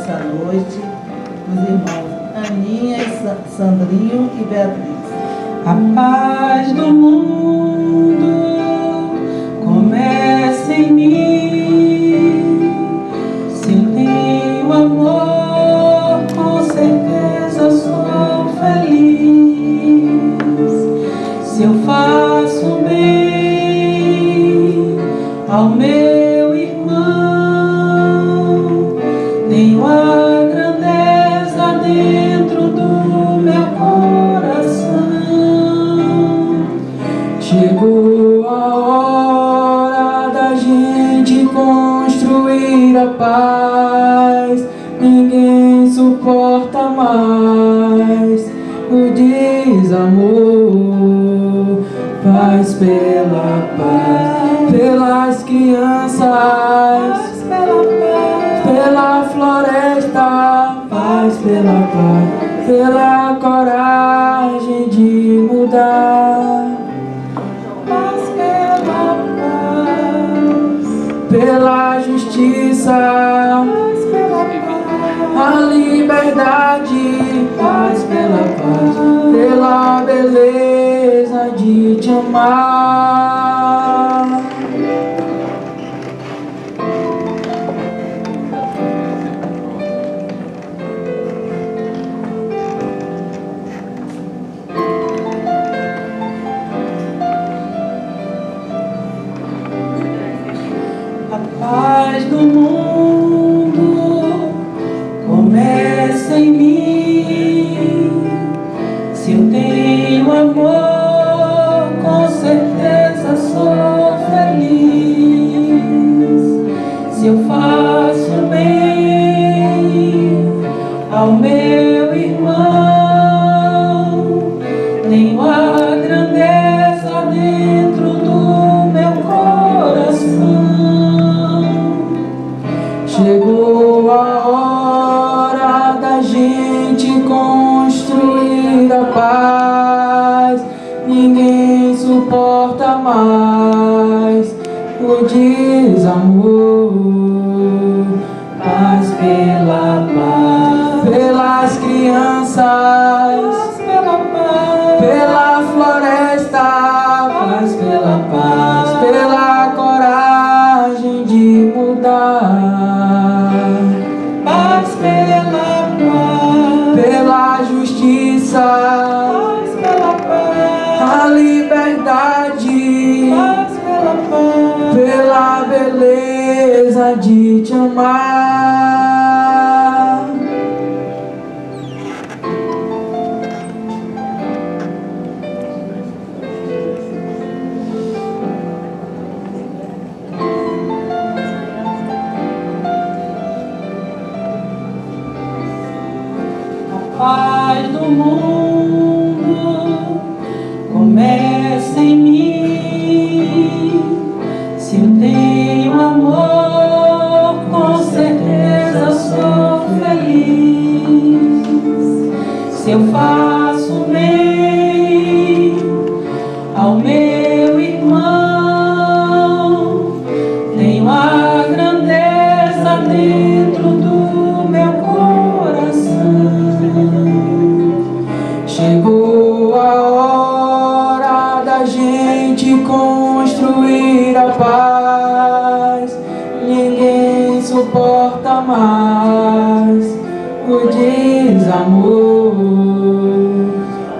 nessa noite os irmãos Aninha, Sandrinho e Beatriz. A paz do mundo começa em mim. Se eu tenho amor, com certeza sou feliz. Se eu faço bem ao meu irmão, tenho a grandeza dentro do meu coração. Chegou a hora da gente construir a paz. Ninguém suporta mais o desamor. Paz pela paz, pelas crianças, pela floresta. Paz pela paz, pela coragem de mudar. Paz pela paz, pela justiça. Paz pela paz, a liberdade. Paz pela paz, pela beleza de te amar. A paz do mundo começa em mim. Se eu tenho amor, com certeza sou feliz. Se eu faço bem ao meu irmão, tenho a grandeza dentro do meu coração. Chegou a hora da gente construir a paz. Ninguém suporta mais o desamor. Paz pela paz, pelas crianças, pela floresta. Paz pela paz, pela coragem de mudar. Paz pela paz, pela justiça. Paz pela paz, a liberdade. Paz pela paz, pela beleza de te amar. A paz do mundo começa em mim. Se eu tenho amor, com certeza sou feliz. Se eu faço bem ao meu irmão, tenho a grandeza dentro do meu coração. Chegou a hora da gente construir a paz. Ninguém suporta mais o desamor.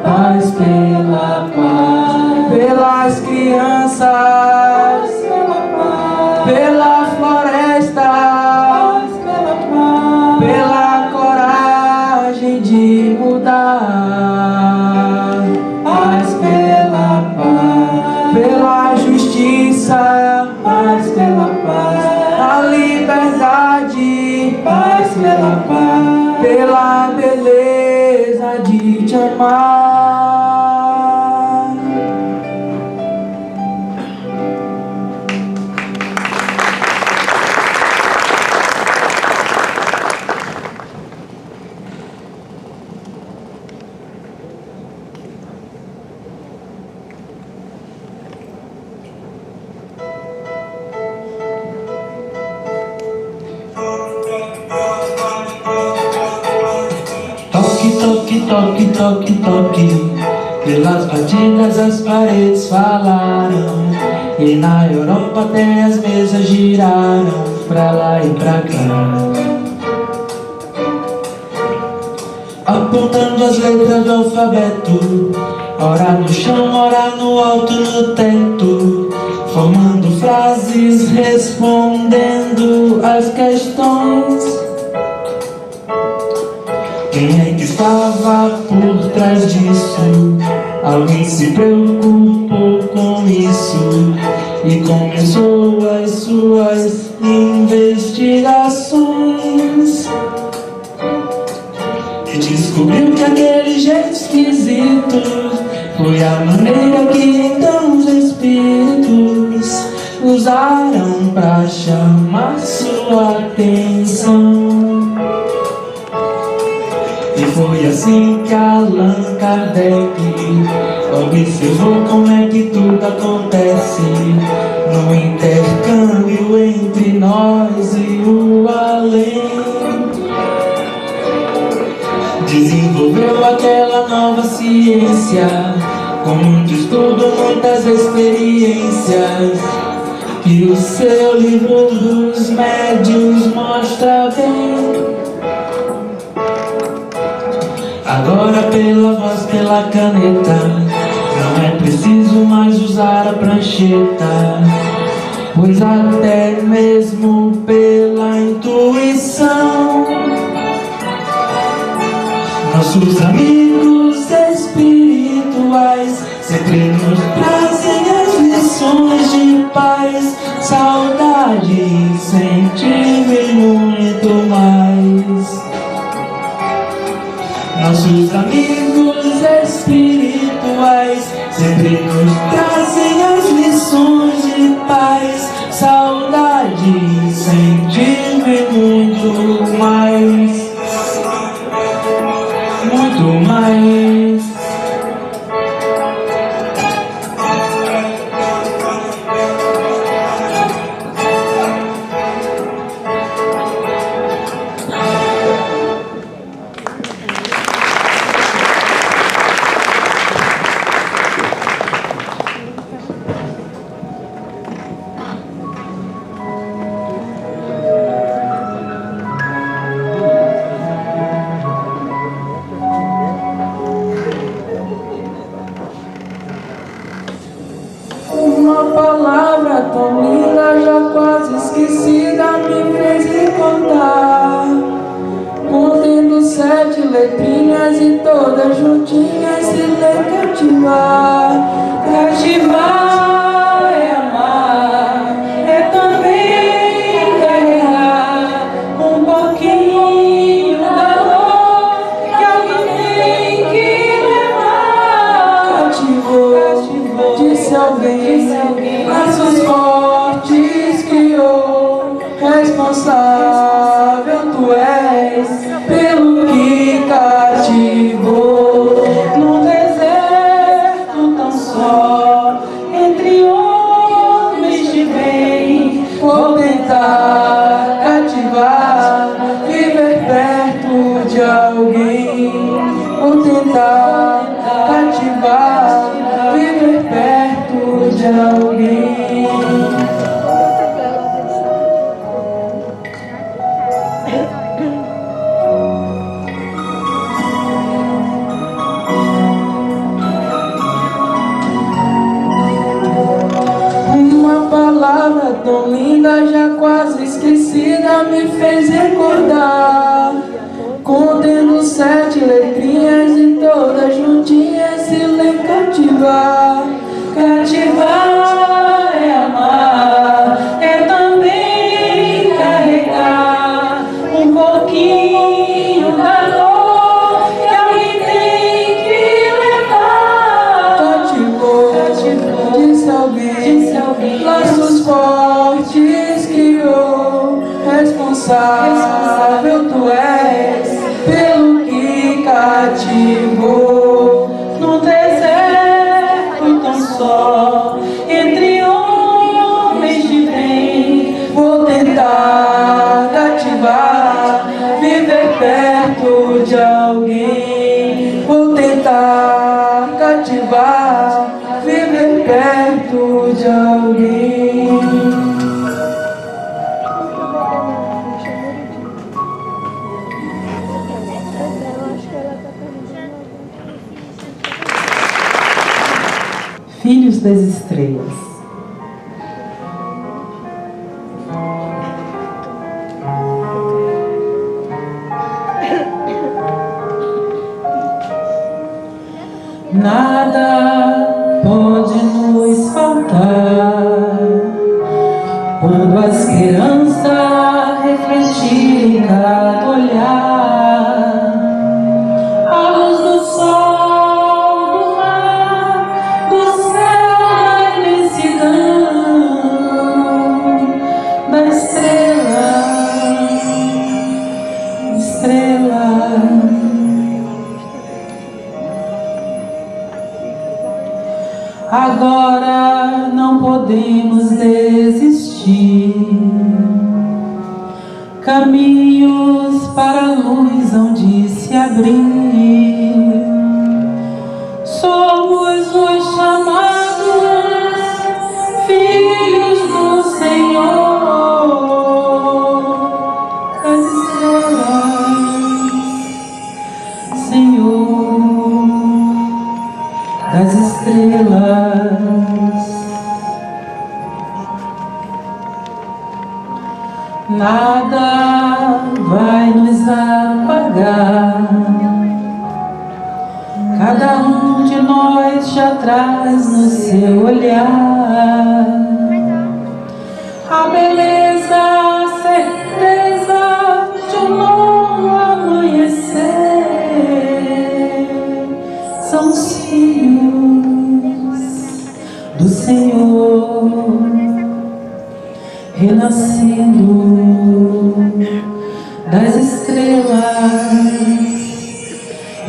Paz pela paz, pelas crianças, pela floresta. Pela coragem de mudar. Paz pela paz, pela justiça. Paz pela paz, a liberdade. Paz pela paz, pela beleza de te amar. toque, toque, toque. Pelas batidas as paredes falaram, e na Europa até as mesas giraram pra lá e pra cá, apontando as letras do alfabeto, ora no chão, ora no alto, no teto, formando frases, respondendo às questões. Quem é que estava por trás disso? Alguém se preocupou com isso e começou as suas investigações. E descobriu que aquele jeito esquisito foi a maneira que então os espíritos usaram pra chamar sua atenção. E foi assim que Allan Kardec observou como é que tudo acontece no intercâmbio entre nós e o além. Desenvolveu aquela nova ciência com muito estudo, muitas experiências, que o seu livro dos médiuns mostra bem. Agora pela voz, pela caneta, não é preciso mais usar a prancheta, pois até mesmo pela intuição, nossos amigos espirituais sempre nos trazem as lições de paz, saudade, incentivo e muito mais. Nossos amigos espirituais sempre nos trazem as lições de paz, saudade, incentivo e muito mais. Muito mais. Uma palavra tão linda, já quase esquecida, me fez recordar, contendo 7 letrinhas e todas juntinhas se lê cativar. Cativar é amar, é também carregar um pouquinho da dor que alguém tem que levar. Cativou, disse alguém, laços fortes criou, responsável tu és pelo que cativou. Num deserto tão só, entre homens de bem, vou tentar cativar, viver perto de alguém. Vou tentar cativar, viver perto de alguém. Uma palavra tão linda, já quase esquecida, me fez recordar, contendo 7 letrinhas e todas juntinhas se lê cativar. Cativar é amar, é também carregar um pouquinho da dor que alguém tem que levar. Cativou, disse alguém, laços fortes criou, responsável tu és pelo que cativou. No deserto tão só, entre homens de bem, vou tentar cativar, viver perto de alguém. Filhos das estrelas. Nada pode nos faltar quando a esperança refletir em cada olhar, a luz do sol, do mar, do céu, da imensidão, da estrela. Agora não podemos desistir. Caminhos para a luz hão de se abrir. Somos os chamados filhos do Senhor, das estrelas, Senhor, das estrelas. Nada vai nos apagar. Cada um de nós já traz no seu olhar a beleza, a certeza de um novo amanhecer. São os filhos do Senhor, renascendo das estrelas,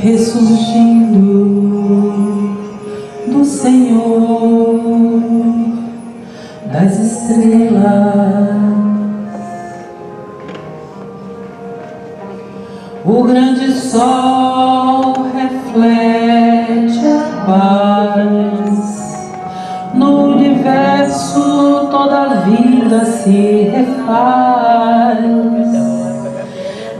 ressurgindo do Senhor, das estrelas. O grande sol reflete a paz. No universo toda a vida se refaz.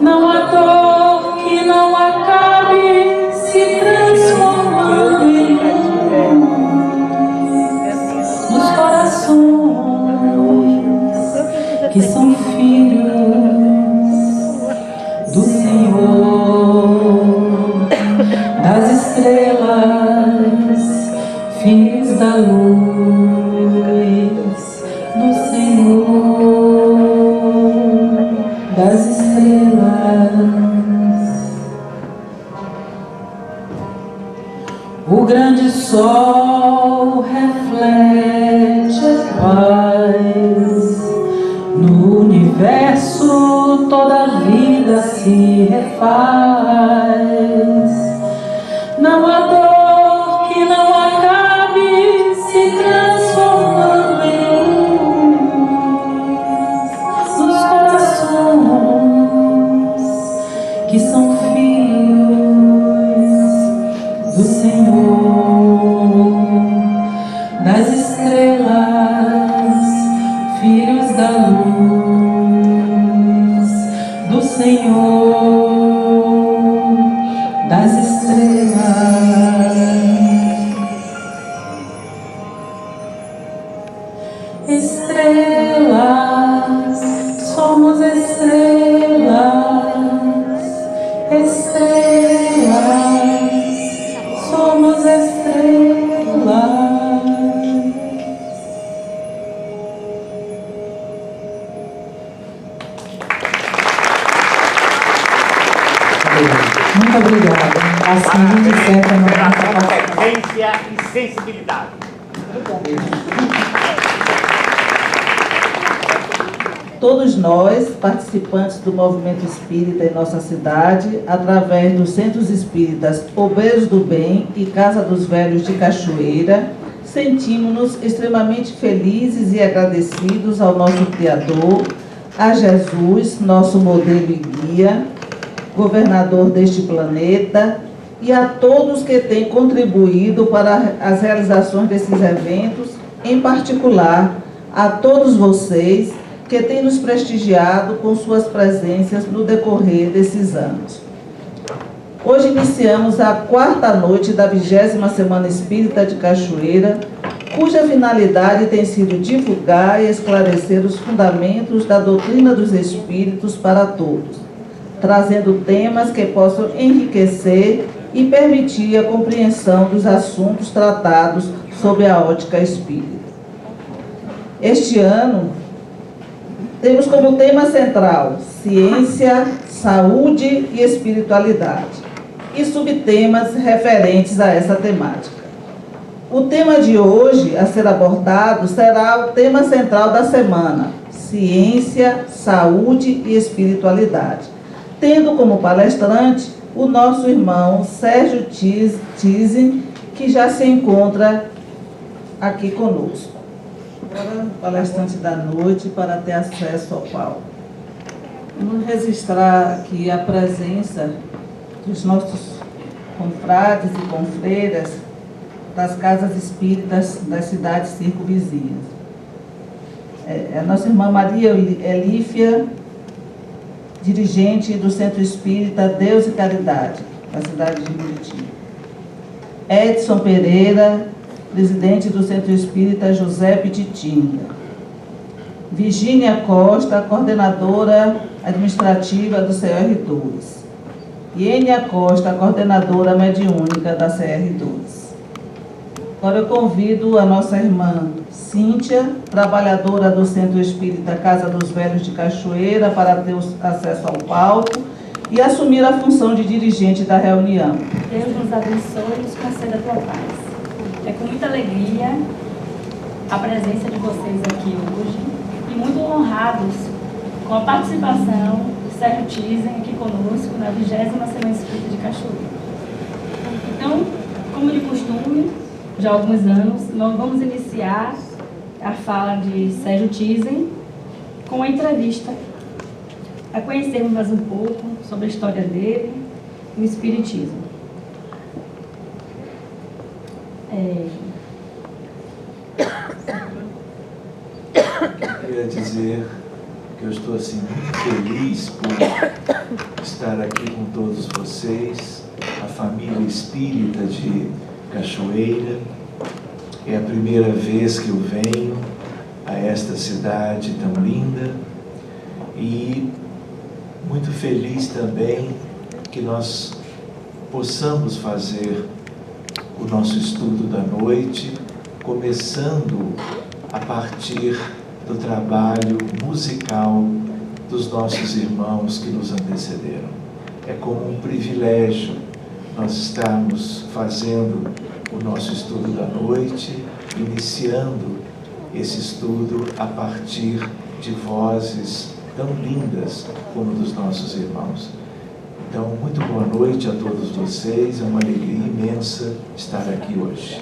Não há dor que não acabe se transformando em luz nos corações que são filhos do Senhor, das estrelas, filhos da luz do Senhor, das estrelas. O grande sol reflete a paz. No universo toda a vida se refaz. Não há dor que não acabe se transformando em luz nos corações que são filhos do Senhor, das estrelas, filhos da luz do Senhor, das estrelas. Estrelas, somos estrelas, estrelas, somos estrelas. Muito obrigada. Assim, de certa maneira, competência e sensibilidade. Todos nós, participantes do movimento espírita em nossa cidade, através dos Centros Espíritas Obreiros do Bem e Casa dos Velhos de Cachoeira, sentimos-nos extremamente felizes e agradecidos ao nosso Criador, a Jesus, nosso modelo e guia, governador deste planeta, e a todos que têm contribuído para as realizações desses eventos, em particular a todos vocês que têm nos prestigiado com suas presenças no decorrer desses anos. Hoje iniciamos a 4ª noite da 20ª Semana Espírita de Cachoeira, cuja finalidade tem sido divulgar e esclarecer os fundamentos da doutrina dos espíritos para todos, trazendo temas que possam enriquecer e permitir a compreensão dos assuntos tratados sob a ótica espírita. Este ano, temos como tema central ciência, saúde e espiritualidade, e subtemas referentes a essa temática. O tema de hoje a ser abordado será o tema central da semana, ciência, saúde e espiritualidade, tendo como palestrante o nosso irmão Sérgio Tizen, que já se encontra aqui conosco. Agora, o palestrante da noite, para ter acesso ao palco. Vamos registrar aqui a presença dos nossos confrades e confreiras das casas espíritas das cidades circunvizinhas. A nossa irmã Maria Elífia, dirigente do Centro Espírita Deus e Caridade, da cidade de Muritiba. Edson Pereira, presidente do Centro Espírita José Pititinga. Virgínia Costa, coordenadora administrativa do CR2. Iênia Costa, coordenadora mediúnica da CR2. Agora eu convido a nossa irmã Cíntia, trabalhadora do Centro Espírita Casa dos Velhos de Cachoeira, para ter acesso ao palco e assumir a função de dirigente da reunião. Deus nos abençoe e nos conceda a tua paz. É com muita alegria a presença de vocês aqui hoje e muito honrados com a participação de Sérgio Tizen aqui conosco na 20ª Semana Espírita de Cachoeira. Então, como de costume, já há alguns anos, nós vamos iniciar a fala de Sérgio Tizen com a entrevista, a conhecermos mais um pouco sobre a história dele e o Espiritismo. Queria dizer que eu estou assim muito feliz por estar aqui com todos vocês, a família espírita de Cachoeira. É a primeira vez que eu venho a esta cidade tão linda e muito feliz também que nós possamos fazer o nosso estudo da noite, começando a partir do trabalho musical dos nossos irmãos que nos antecederam. É como um privilégio nós estarmos fazendo o nosso estudo da noite, iniciando esse estudo a partir de vozes tão lindas como dos nossos irmãos. Então, muito boa noite a todos vocês, é uma alegria imensa estar aqui hoje.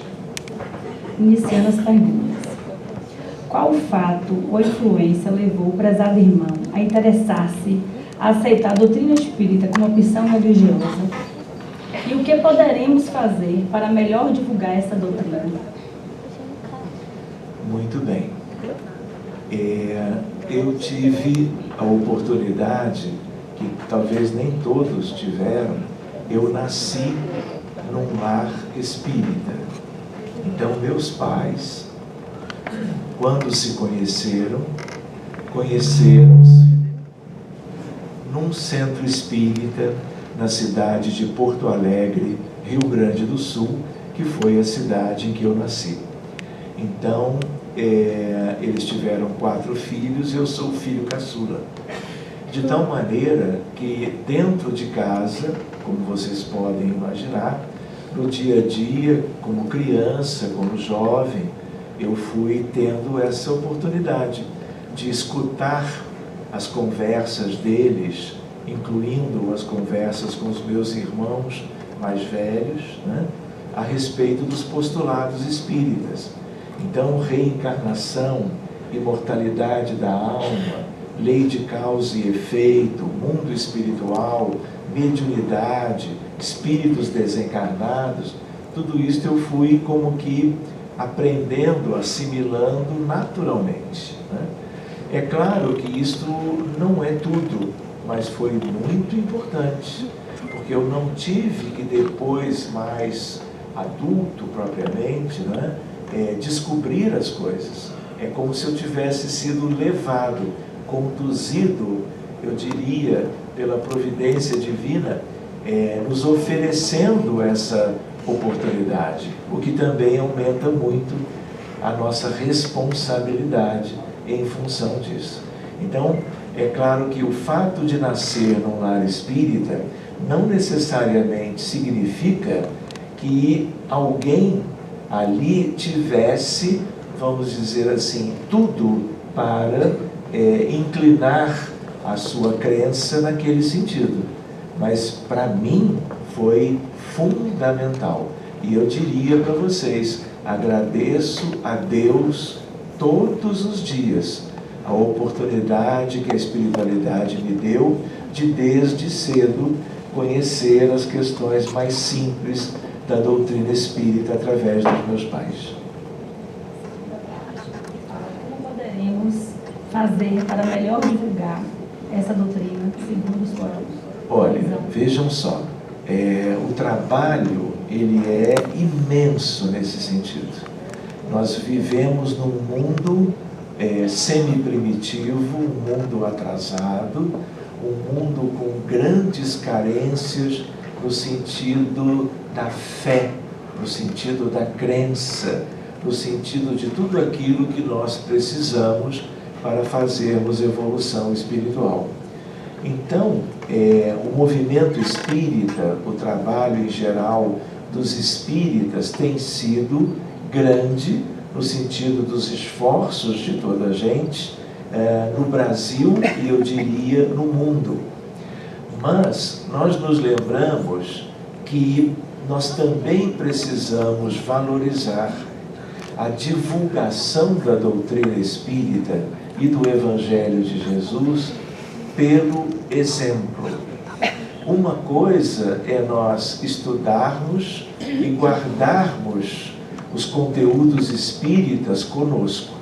Iniciando as perguntas. Qual fato ou influência levou o prezado irmão a interessar-se, a aceitar a doutrina espírita como opção religiosa? E o que poderemos fazer para melhor divulgar essa doutrina? Muito bem. Eu tive a oportunidade, que talvez nem todos tiveram, eu nasci num lar espírita. Então, meus pais, quando se conheceram-se num centro espírita na cidade de Porto Alegre, Rio Grande do Sul, que foi a cidade em que eu nasci. Então, eles tiveram 4 filhos e eu sou o filho caçula. De tal maneira que dentro de casa, como vocês podem imaginar, no dia a dia, como criança, como jovem, eu fui tendo essa oportunidade de escutar as conversas deles, incluindo as conversas com os meus irmãos mais velhos, né, a respeito dos postulados espíritas. Então, reencarnação, imortalidade da alma, lei de causa e efeito, mundo espiritual, mediunidade, espíritos desencarnados, tudo isso eu fui como que aprendendo, assimilando naturalmente, né? É claro que isto não é tudo, mas foi muito importante, porque eu não tive que depois, mais adulto propriamente, né, descobrir as coisas. É como se eu tivesse sido levado, conduzido, eu diria, pela providência divina, nos oferecendo essa oportunidade, o que também aumenta muito a nossa responsabilidade em função disso. Então, é claro que o fato de nascer num lar espírita não necessariamente significa que alguém ali tivesse, vamos dizer assim, tudo para inclinar a sua crença naquele sentido. Mas para mim foi fundamental. E eu diria para vocês, agradeço a Deus todos os dias a oportunidade que a espiritualidade me deu de desde cedo conhecer as questões mais simples da doutrina espírita através dos meus pais. Como poderemos fazer para melhor divulgar essa doutrina segundo os corpos? Olha, vejam só, o trabalho ele é imenso nesse sentido. Nós vivemos num mundo semi-primitivo, um mundo atrasado, um mundo com grandes carências no sentido da fé, no sentido da crença, no sentido de tudo aquilo que nós precisamos para fazermos evolução espiritual. Então, o movimento espírita, o trabalho em geral dos espíritas tem sido grande no sentido dos esforços de toda a gente, no Brasil e eu diria no mundo. Mas nós nos lembramos que nós também precisamos valorizar a divulgação da doutrina espírita e do Evangelho de Jesus pelo exemplo. Uma coisa é nós estudarmos e guardarmos os conteúdos espíritas conosco.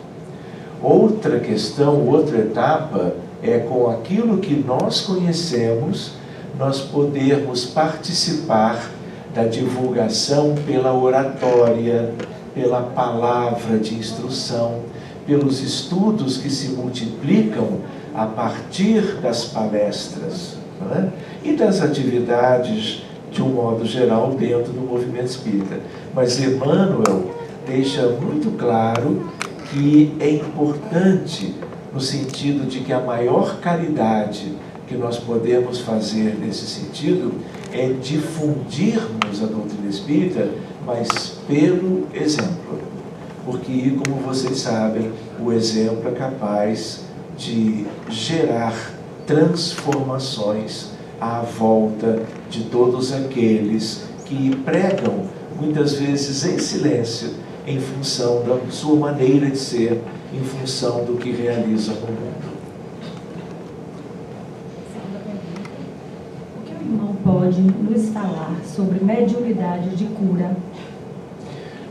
Outra questão, outra etapa, é com aquilo que nós conhecemos, nós podermos participar da divulgação pela oratória, pela palavra de instrução, pelos estudos que se multiplicam a partir das palestras, não é? E das atividades de um modo geral dentro do movimento espírita. Mas Emmanuel deixa muito claro que é importante no sentido de que a maior caridade que nós podemos fazer nesse sentido é difundirmos a doutrina espírita, mas pelo exemplo. Porque, como vocês sabem, o exemplo é capaz de gerar transformações à volta de todos aqueles que pregam, muitas vezes em silêncio, em função da sua maneira de ser, em função do que realiza no mundo. O que o irmão pode nos falar sobre mediunidade de cura?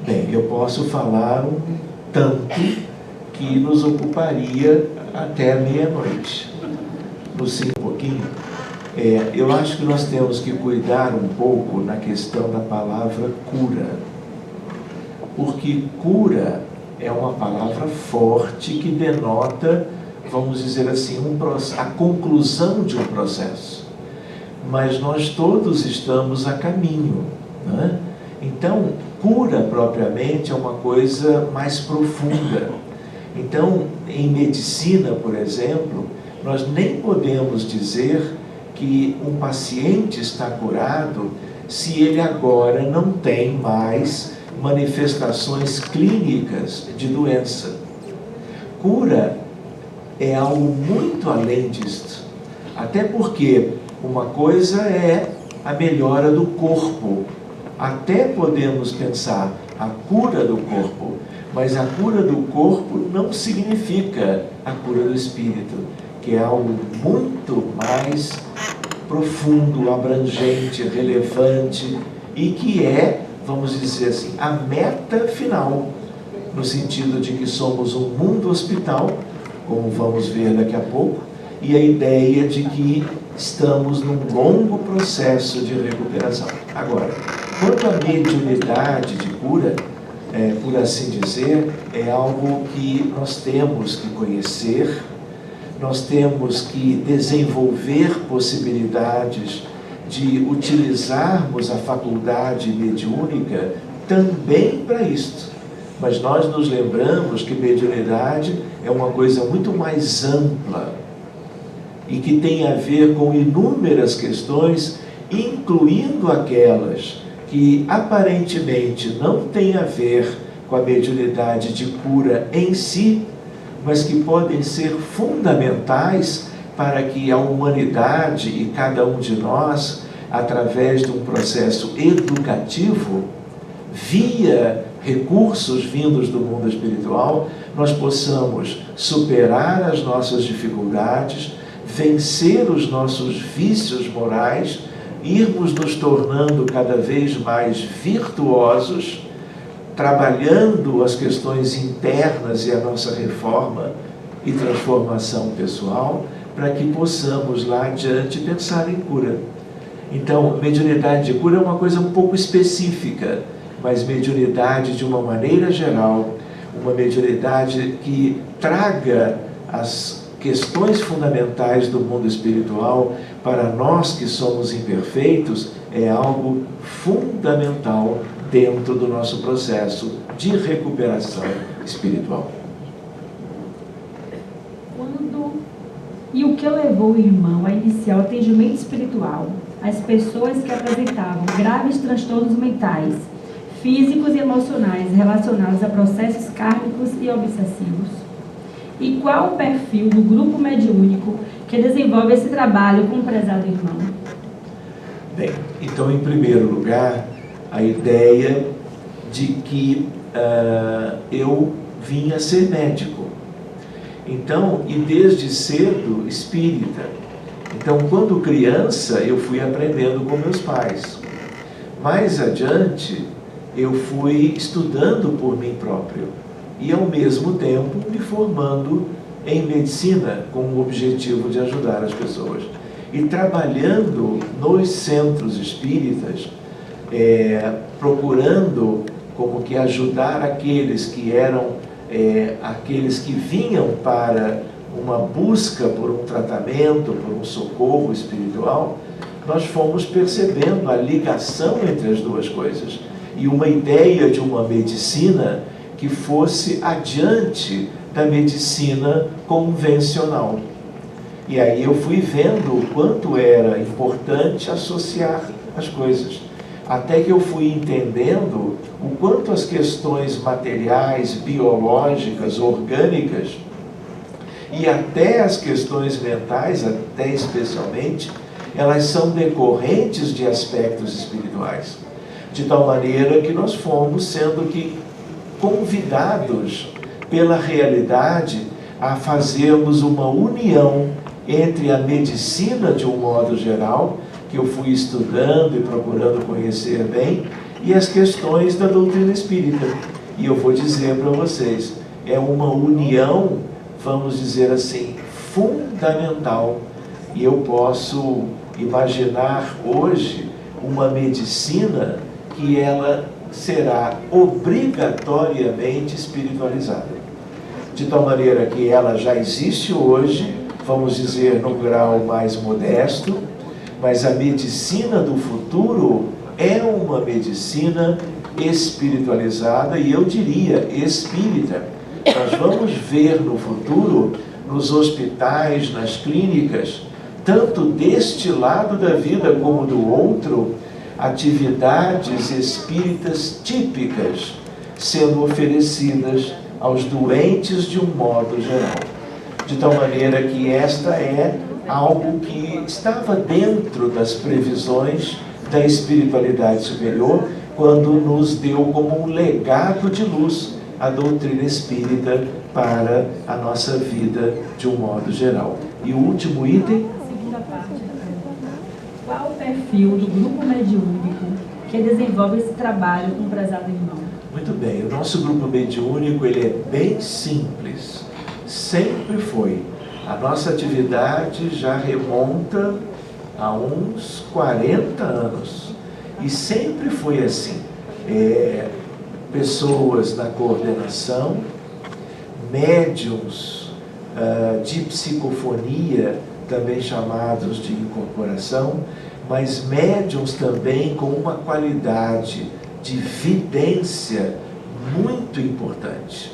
Bem, eu posso falar um tanto que nos ocuparia até a meia-noite. No sim, um pouquinho. Eu acho que nós temos que cuidar um pouco na questão da palavra cura. Porque cura é uma palavra forte que denota, vamos dizer assim, a conclusão de um processo. Mas nós todos estamos a caminho, né? Então, cura propriamente é uma coisa mais profunda. Então, em medicina, por exemplo, nós nem podemos dizer que um paciente está curado se ele agora não tem mais manifestações clínicas de doença. Cura é algo muito além disto. Até porque uma coisa é a melhora do corpo. Até podemos pensar a cura do corpo, mas a cura do corpo não significa a cura do espírito, que é algo muito mais profundo, abrangente, relevante e que é, vamos dizer assim, a meta final, no sentido de que somos um mundo hospital, como vamos ver daqui a pouco, e a ideia de que estamos num longo processo de recuperação. Agora, quanto à mediunidade de cura, por assim dizer, é algo que nós temos que conhecer, nós temos que desenvolver possibilidades de utilizarmos a faculdade mediúnica também para isto. Mas nós nos lembramos que mediunidade é uma coisa muito mais ampla e que tem a ver com inúmeras questões, incluindo aquelas que aparentemente não têm a ver com a mediunidade de cura em si, mas que podem ser fundamentais para que a humanidade e cada um de nós, através de um processo educativo, via recursos vindos do mundo espiritual, nós possamos superar as nossas dificuldades, vencer os nossos vícios morais, irmos nos tornando cada vez mais virtuosos, trabalhando as questões internas e a nossa reforma e transformação pessoal, para que possamos lá adiante pensar em cura. Então, mediunidade de cura é uma coisa um pouco específica, mas mediunidade de uma maneira geral, uma mediunidade que traga as questões fundamentais do mundo espiritual para nós que somos imperfeitos, é algo fundamental dentro do nosso processo de recuperação espiritual. E o que levou o irmão a iniciar o atendimento espiritual às pessoas que apresentavam graves transtornos mentais, físicos e emocionais relacionados a processos kármicos e obsessivos? E qual o perfil do grupo mediúnico que desenvolve esse trabalho com o prezado irmão? Bem, então, em primeiro lugar, a ideia de que eu vinha ser médico. Então, e desde cedo, espírita. Então, quando criança, eu fui aprendendo com meus pais. Mais adiante, eu fui estudando por mim próprio e, ao mesmo tempo, me formando em medicina com o objetivo de ajudar as pessoas. E trabalhando nos centros espíritas, procurando como que ajudar aqueles que eram, aqueles que vinham para uma busca por um tratamento, por um socorro espiritual, nós fomos percebendo a ligação entre as duas coisas e uma ideia de uma medicina que fosse adiante da medicina convencional. E aí eu fui vendo o quanto era importante associar as coisas, até que eu fui entendendo o quanto as questões materiais, biológicas, orgânicas, e até as questões mentais, até especialmente, elas são decorrentes de aspectos espirituais. De tal maneira que nós fomos sendo que convidados pela realidade a fazermos uma união entre a medicina de um modo geral, que eu fui estudando e procurando conhecer bem, e as questões da doutrina espírita. E eu vou dizer para vocês, é uma união, vamos dizer assim, fundamental. E eu posso imaginar hoje uma medicina que ela será obrigatoriamente espiritualizada. De tal maneira que ela já existe hoje, vamos dizer, num grau mais modesto, mas a medicina do futuro é uma medicina espiritualizada e eu diria espírita. Nós vamos ver no futuro, nos hospitais, nas clínicas, tanto deste lado da vida como do outro, atividades espíritas típicas sendo oferecidas aos doentes de um modo geral. De tal maneira que esta é algo que estava dentro das previsões da espiritualidade superior, quando nos deu como um legado de luz a doutrina espírita para a nossa vida de um modo geral. E o último item? Segunda parte. Qual o perfil do grupo mediúnico que desenvolve esse trabalho com o prezado irmão? Muito bem, o nosso grupo mediúnico ele é bem simples, sempre foi. A nossa atividade já remonta a uns 40 anos e sempre foi assim. pessoas na coordenação, médiuns de psicofonia, também chamados de incorporação, mas médiuns também com uma qualidade de vidência muito importante.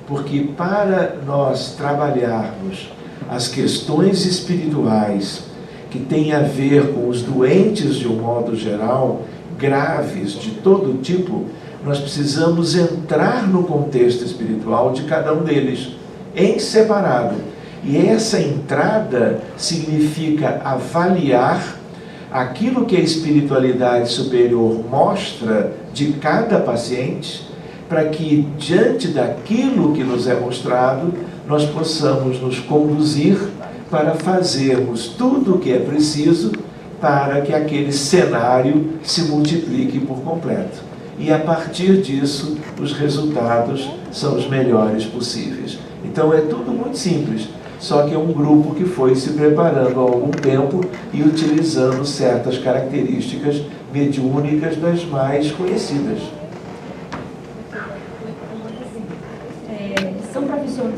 Porque para nós trabalharmos as questões espirituais que têm a ver com os doentes de um modo geral, graves de todo tipo, nós precisamos entrar no contexto espiritual de cada um deles, em separado. E essa entrada significa avaliar aquilo que a espiritualidade superior mostra de cada paciente, para que, diante daquilo que nos é mostrado, nós possamos nos conduzir para fazermos tudo o que é preciso para que aquele cenário se multiplique por completo. E, a partir disso, os resultados são os melhores possíveis. Então, é tudo muito simples, só que é um grupo que foi se preparando há algum tempo e utilizando certas características mediúnicas das mais conhecidas.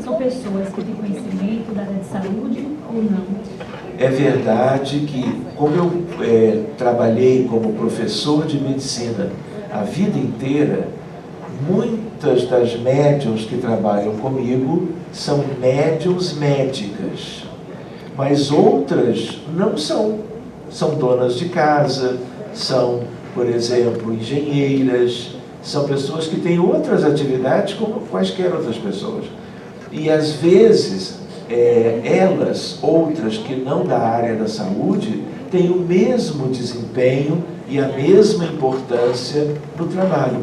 São pessoas que têm conhecimento da área de saúde ou não? É verdade que, como eu trabalhei como professor de medicina a vida inteira, muitas das médiuns que trabalham comigo são médiuns médicas, mas outras não são. São donas de casa, são, por exemplo, engenheiras, são pessoas que têm outras atividades como quaisquer outras pessoas. E às vezes, elas, outras que não da área da saúde, têm o mesmo desempenho e a mesma importância no trabalho.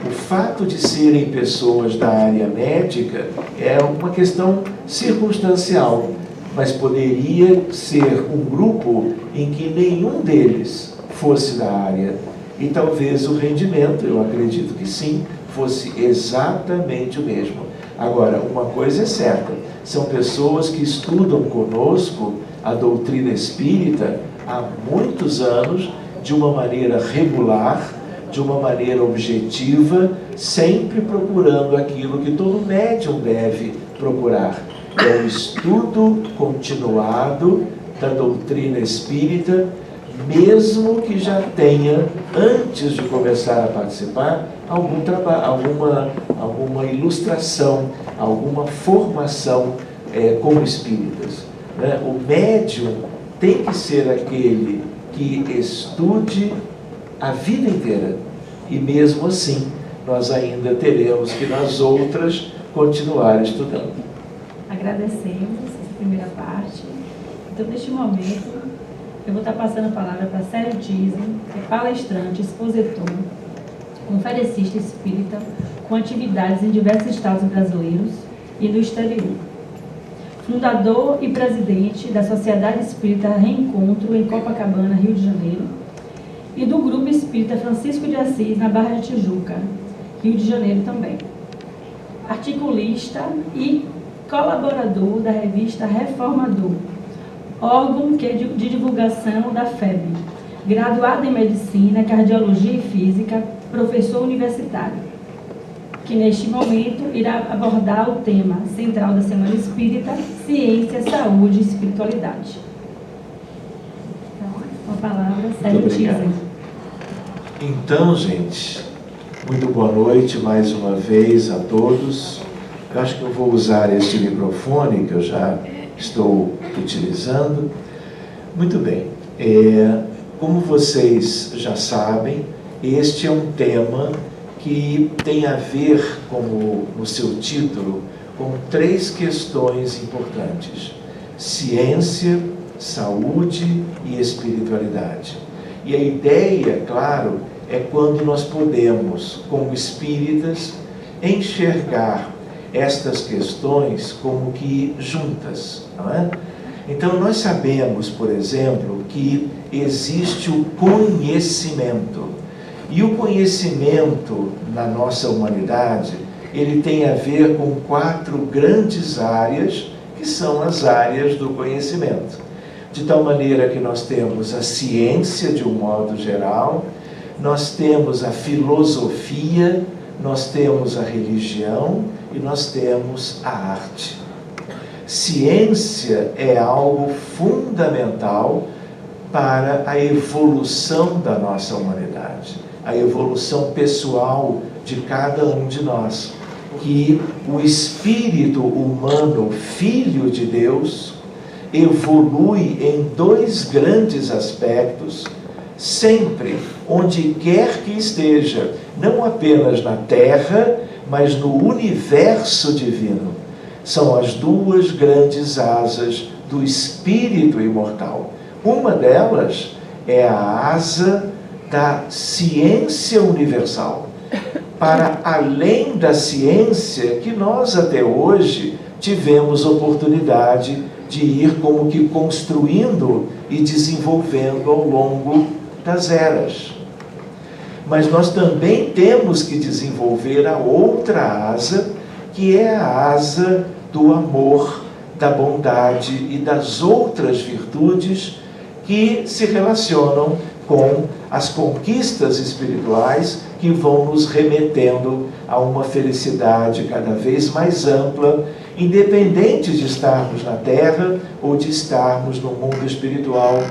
O fato de serem pessoas da área médica é uma questão circunstancial, mas poderia ser um grupo em que nenhum deles fosse da área. E talvez o rendimento, eu acredito que sim, fosse exatamente o mesmo. Agora, uma coisa é certa, são pessoas que estudam conosco a doutrina espírita há muitos anos, de uma maneira regular, de uma maneira objetiva, sempre procurando aquilo que todo médium deve procurar. É o estudo continuado da doutrina espírita, mesmo que já tenha, antes de começar a participar, algum trabalho, alguma ilustração, alguma formação como espíritas. Né? O médium tem que ser aquele que estude a vida inteira. E mesmo assim, nós ainda teremos que, nas outras, continuar estudando. Agradecemos essa primeira parte. Então, neste momento, eu vou estar passando a palavra para Célio Thyssen, que é palestrante, expositor, conferencista espírita, com atividades em diversos estados brasileiros e no exterior. Fundador e presidente da Sociedade Espírita Reencontro, em Copacabana, Rio de Janeiro, e do Grupo Espírita Francisco de Assis, na Barra de Tijuca, Rio de Janeiro também. Articulista e colaborador da revista Reformador, órgão de divulgação da FEB, graduado em Medicina, Cardiologia e Física, professor universitário, que neste momento irá abordar o tema central da Semana Espírita, Ciência, Saúde e Espiritualidade. Então, a palavra, Célio Thyssen. Então, gente, muito boa noite mais uma vez a todos. Eu acho que eu vou usar este microfone que eu já estou utilizando. Muito bem. Como vocês já sabem, este é um tema que tem a ver, como no seu título, com 3 questões importantes: ciência, saúde e espiritualidade. E a ideia, claro, é quando nós podemos, como espíritas, enxergar estas questões como que juntas, não é? Então, nós sabemos, por exemplo, que existe o conhecimento. E o conhecimento na nossa humanidade, ele tem a ver com 4 grandes áreas, que são as áreas do conhecimento. De tal maneira que nós temos a ciência de um modo geral, nós temos a filosofia, nós temos a religião e nós temos a arte. Ciência é algo fundamental para a evolução da nossa humanidade, a evolução pessoal de cada um de nós. Que o espírito humano, filho de Deus, evolui em dois grandes aspectos, sempre, onde quer que esteja, não apenas na Terra, mas no universo divino. São as duas grandes asas do espírito imortal. Uma delas é a asa da ciência universal, para além da ciência que nós até hoje tivemos oportunidade de ir como que construindo e desenvolvendo ao longo das eras. Mas nós também temos que desenvolver a outra asa, que é a asa do amor, da bondade e das outras virtudes que se relacionam com as conquistas espirituais que vão nos remetendo a uma felicidade cada vez mais ampla, independente de estarmos na Terra ou de estarmos no mundo espiritual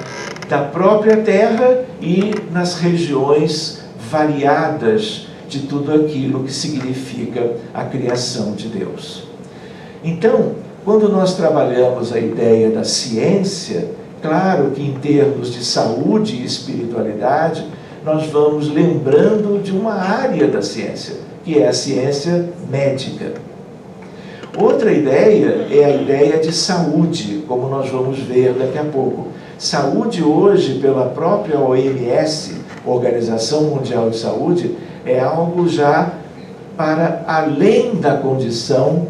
da própria Terra e nas regiões variadas de tudo aquilo que significa a criação de Deus. Então, quando nós trabalhamos a ideia da ciência, claro que em termos de saúde e espiritualidade, nós vamos lembrando de uma área da ciência, que é a ciência médica. Outra ideia é a ideia de saúde, como nós vamos ver daqui a pouco. Saúde hoje, pela própria OMS, Organização Mundial de Saúde, é algo já para além da condição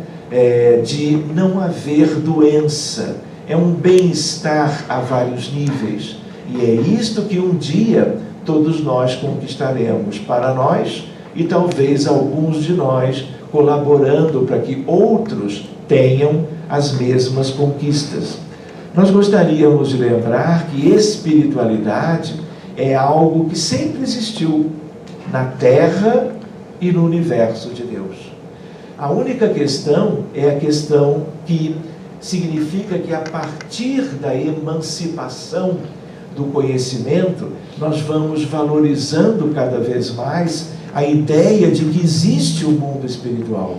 de não haver doença. É um bem-estar a vários níveis. E é isto que um dia todos nós conquistaremos para nós e talvez alguns de nós colaborando para que outros tenham as mesmas conquistas. Nós gostaríamos de lembrar que espiritualidade é algo que sempre existiu na Terra e no universo de Deus. A única questão é a questão que significa que a partir da emancipação do conhecimento, nós vamos valorizando cada vez mais a ideia de que existe o mundo espiritual.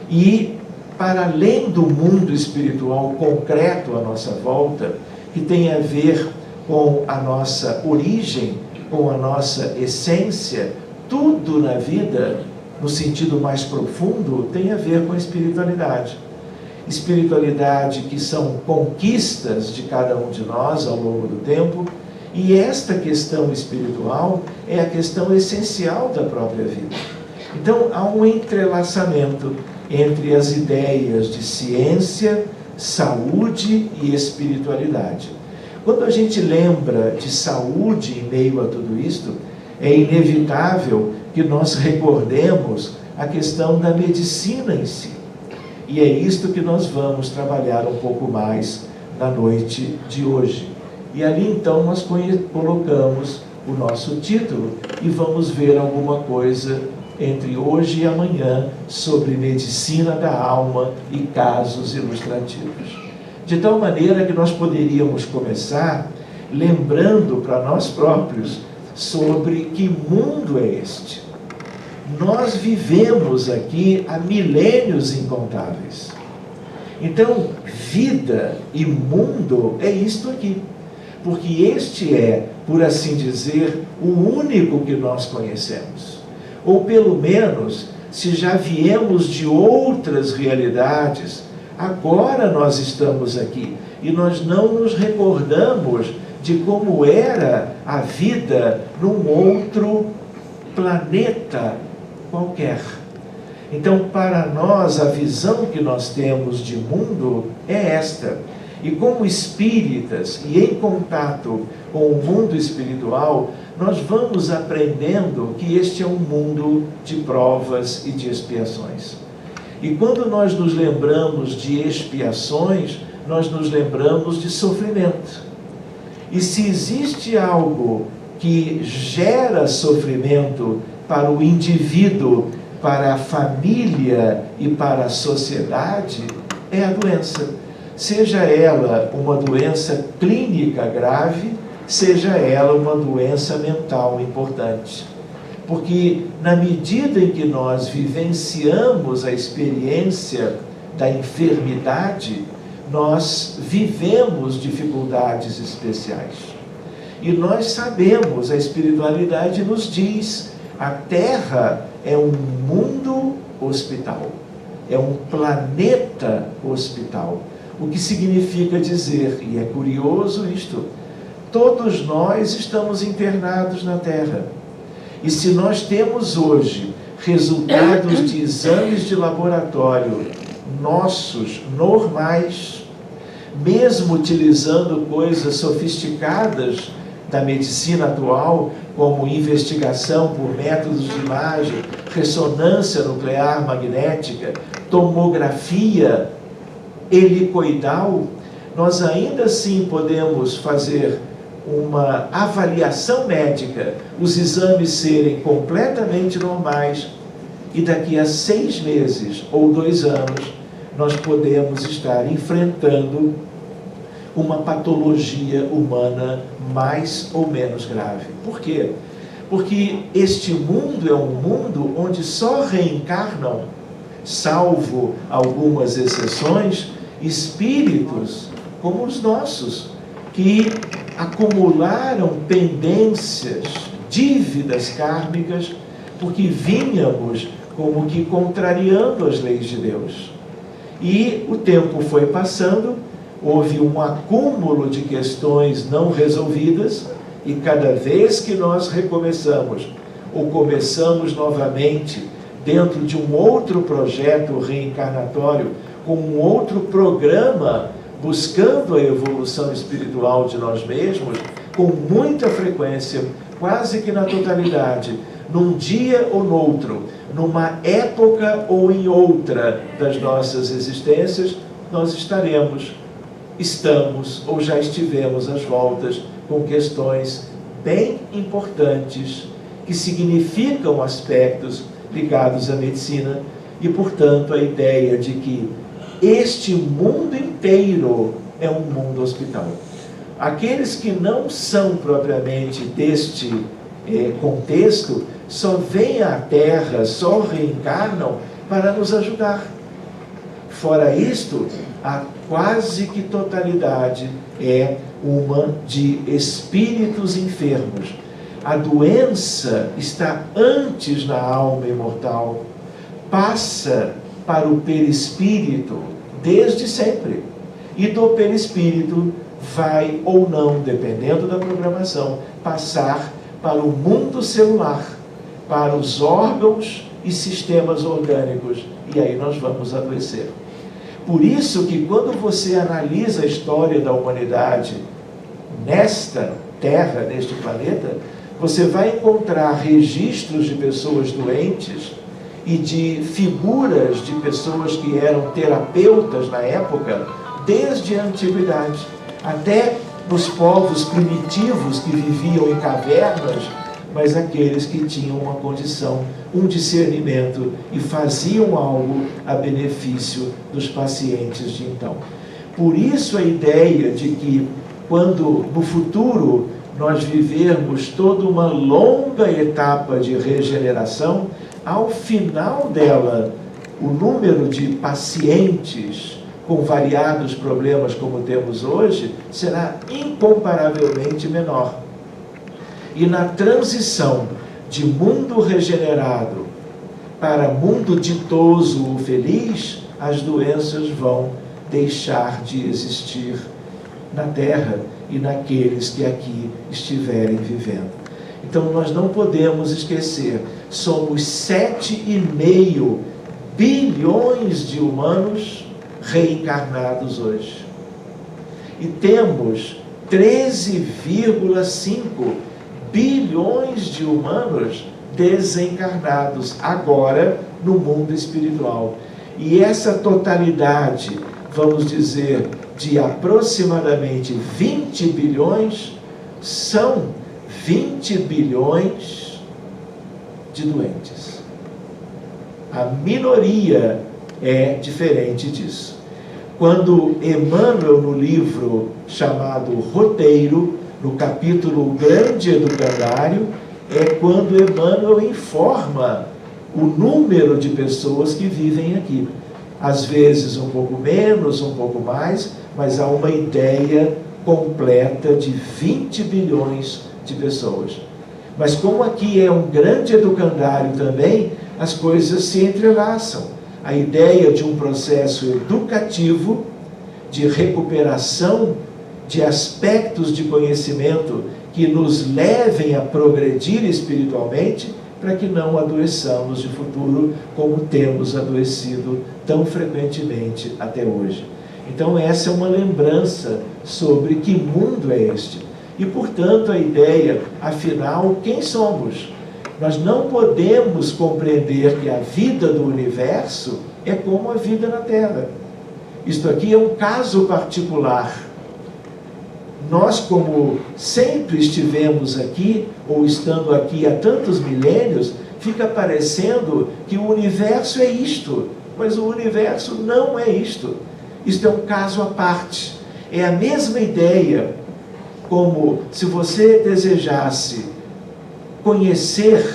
E, para além do mundo espiritual concreto à nossa volta, que tem a ver com a nossa origem, com a nossa essência, tudo na vida, no sentido mais profundo, tem a ver com a espiritualidade. Espiritualidade que são conquistas de cada um de nós ao longo do tempo, e esta questão espiritual é a questão essencial da própria vida. Então, há um entrelaçamento entre as ideias de ciência, saúde e espiritualidade. Quando a gente lembra de saúde em meio a tudo isto, é inevitável que nós recordemos a questão da medicina em si. E é isto que nós vamos trabalhar um pouco mais na noite de hoje. E ali então nós colocamos o nosso título e vamos ver alguma coisa entre hoje e amanhã sobre medicina da alma e casos ilustrativos. De tal maneira que nós poderíamos começar lembrando para nós próprios sobre que mundo é este. Nós vivemos aqui há milênios incontáveis. Então, vida e mundo é isto aqui. Porque este é, por assim dizer, o único que nós conhecemos. Ou pelo menos, se já viemos de outras realidades, agora nós estamos aqui. E nós não nos recordamos de como era a vida num outro planeta qualquer. Então, para nós, a visão que nós temos de mundo é esta. E como espíritas e em contato com o mundo espiritual, nós vamos aprendendo que este é um mundo de provas e de expiações. E quando nós nos lembramos de expiações, nós nos lembramos de sofrimento. E se existe algo que gera sofrimento para o indivíduo para a família e para a sociedade é a doença. Seja ela uma doença clínica grave, seja ela uma doença mental importante. Porque na medida em que nós vivenciamos a experiência da enfermidade, nós vivemos dificuldades especiais. E nós sabemos, a espiritualidade nos diz, a Terra é um mundo hospital, é um planeta hospital. O que significa dizer, e é curioso isto, todos nós estamos internados na Terra. E se nós temos hoje resultados de exames de laboratório nossos, normais, mesmo utilizando coisas sofisticadas da medicina atual, como investigação por métodos de imagem, ressonância nuclear magnética, tomografia helicoidal, nós ainda assim podemos fazer uma avaliação médica, os exames serem completamente normais, e daqui a 6 meses ou 2 anos, nós podemos estar enfrentando uma patologia humana mais ou menos grave. Por quê? Porque este mundo é um mundo onde só reencarnam, salvo algumas exceções, espíritos como os nossos, que acumularam pendências, dívidas kármicas, porque vínhamos como que contrariando as leis de Deus. E o tempo foi passando, houve um acúmulo de questões não resolvidas, e cada vez que nós recomeçamos, ou começamos novamente, dentro de um outro projeto reencarnatório, com um outro programa, buscando a evolução espiritual de nós mesmos, com muita frequência, quase que na totalidade, num dia ou noutro, numa época ou em outra das nossas existências, nós estamos ou já estivemos às voltas com questões bem importantes que significam aspectos ligados à medicina e, portanto, a ideia de que este mundo inteiro é um mundo hospital. Aqueles que não são propriamente deste contexto só vêm à Terra, só reencarnam para nos ajudar. Fora isto, a quase que totalidade é uma de espíritos enfermos. A doença está antes na alma imortal, passa para o perispírito desde sempre. E do perispírito vai ou não, dependendo da programação, passar para o mundo celular, para os órgãos e sistemas orgânicos. E aí nós vamos adoecer. Por isso que quando você analisa a história da humanidade nesta Terra, neste planeta, você vai encontrar registros de pessoas doentes e de figuras de pessoas que eram terapeutas na época, desde a antiguidade, até nos povos primitivos que viviam em cavernas, mas aqueles que tinham uma condição, um discernimento e faziam algo a benefício dos pacientes de então. Por isso a ideia de que quando no futuro nós vivermos toda uma longa etapa de regeneração, ao final dela, o número de pacientes com variados problemas como temos hoje será incomparavelmente menor. E na transição de mundo regenerado para mundo ditoso ou feliz, as doenças vão deixar de existir na Terra e naqueles que aqui estiverem vivendo. Então nós não podemos esquecer, somos 7,5 bilhões de humanos reencarnados hoje. E temos 13,5 bilhões de humanos desencarnados agora no mundo espiritual. E essa totalidade, vamos dizer, de aproximadamente 20 bilhões, são 20 bilhões de doentes. A minoria é diferente disso. Quando Emmanuel, no livro chamado Roteiro, no capítulo Grande Educandário, é quando Emmanuel informa o número de pessoas que vivem aqui. Às vezes um pouco menos, um pouco mais, mas há uma ideia completa de 20 bilhões de pessoas. Mas como aqui é um grande educandário também, as coisas se entrelaçam. A ideia de um processo educativo, de recuperação de aspectos de conhecimento que nos levem a progredir espiritualmente, para que não adoeçamos de futuro como temos adoecido tão frequentemente até hoje. Então essa é uma lembrança sobre que mundo é este. E, portanto, a ideia, afinal, quem somos? Nós não podemos compreender que a vida do universo é como a vida na Terra. Isto aqui é um caso particular. Nós, como sempre estivemos aqui, ou estando aqui há tantos milênios, fica parecendo que o universo é isto, mas o universo não é isto. Isto é um caso à parte. É a mesma ideia, como se você desejasse conhecer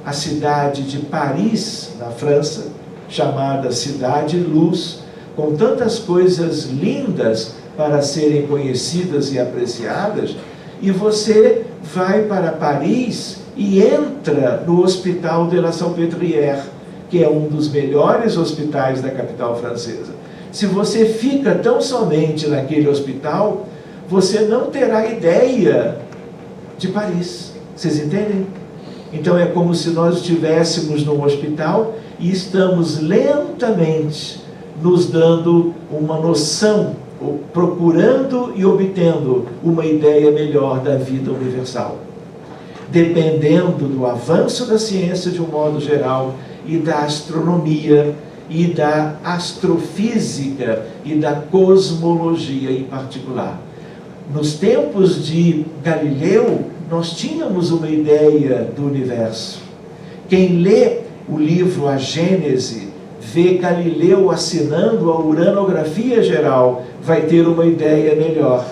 a cidade de Paris, na França, chamada Cidade Luz, com tantas coisas lindas para serem conhecidas e apreciadas, e você vai para Paris e entra no Hospital de la Salpêtrière, que é um dos melhores hospitais da capital francesa. Se você fica tão somente naquele hospital, você não terá ideia de Paris. Vocês entendem? Então é como se nós estivéssemos num hospital e estamos lentamente nos dando uma noção, procurando e obtendo uma ideia melhor da vida universal. Dependendo do avanço da ciência de um modo geral e da astronomia e da astrofísica e da cosmologia em particular. Nos tempos de Galileu, nós tínhamos uma ideia do universo. Quem lê o livro A Gênese, vê Galileu assinando a uranografia geral, vai ter uma ideia melhor.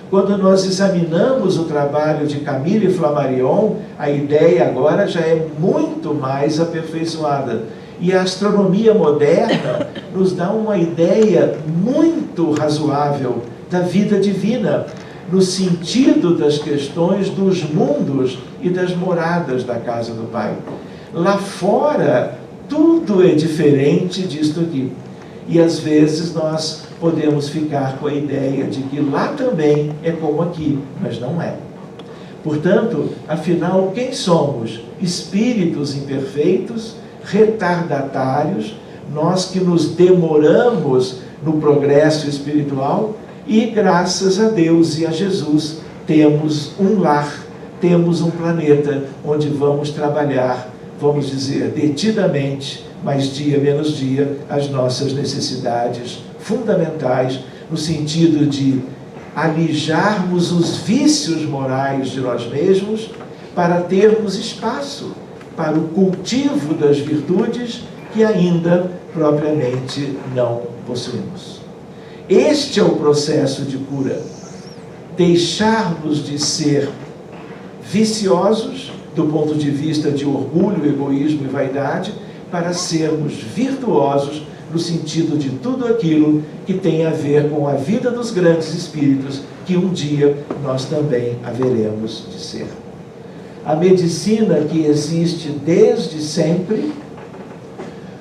Quando nós examinamos o trabalho de Camille Flammarion, a ideia agora já é muito mais aperfeiçoada. E a astronomia moderna nos dá uma ideia muito razoável da vida divina, no sentido das questões dos mundos e das moradas da casa do Pai. Lá fora, tudo é diferente disto aqui. E às vezes nós podemos ficar com a ideia de que lá também é como aqui, mas não é. Portanto, afinal, quem somos? Espíritos imperfeitos, retardatários, nós que nos demoramos no progresso espiritual e, graças a Deus e a Jesus, temos um lar, temos um planeta onde vamos trabalhar, vamos dizer, detidamente, mas dia menos dia, as nossas necessidades fundamentais, no sentido de alijarmos os vícios morais de nós mesmos para termos espaço para o cultivo das virtudes que ainda propriamente não possuímos. Este é o processo de cura. Deixarmos de ser viciosos do ponto de vista de orgulho, egoísmo e vaidade, para sermos virtuosos no sentido de tudo aquilo que tem a ver com a vida dos grandes espíritos, que um dia nós também haveremos de ser. A medicina que existe desde sempre,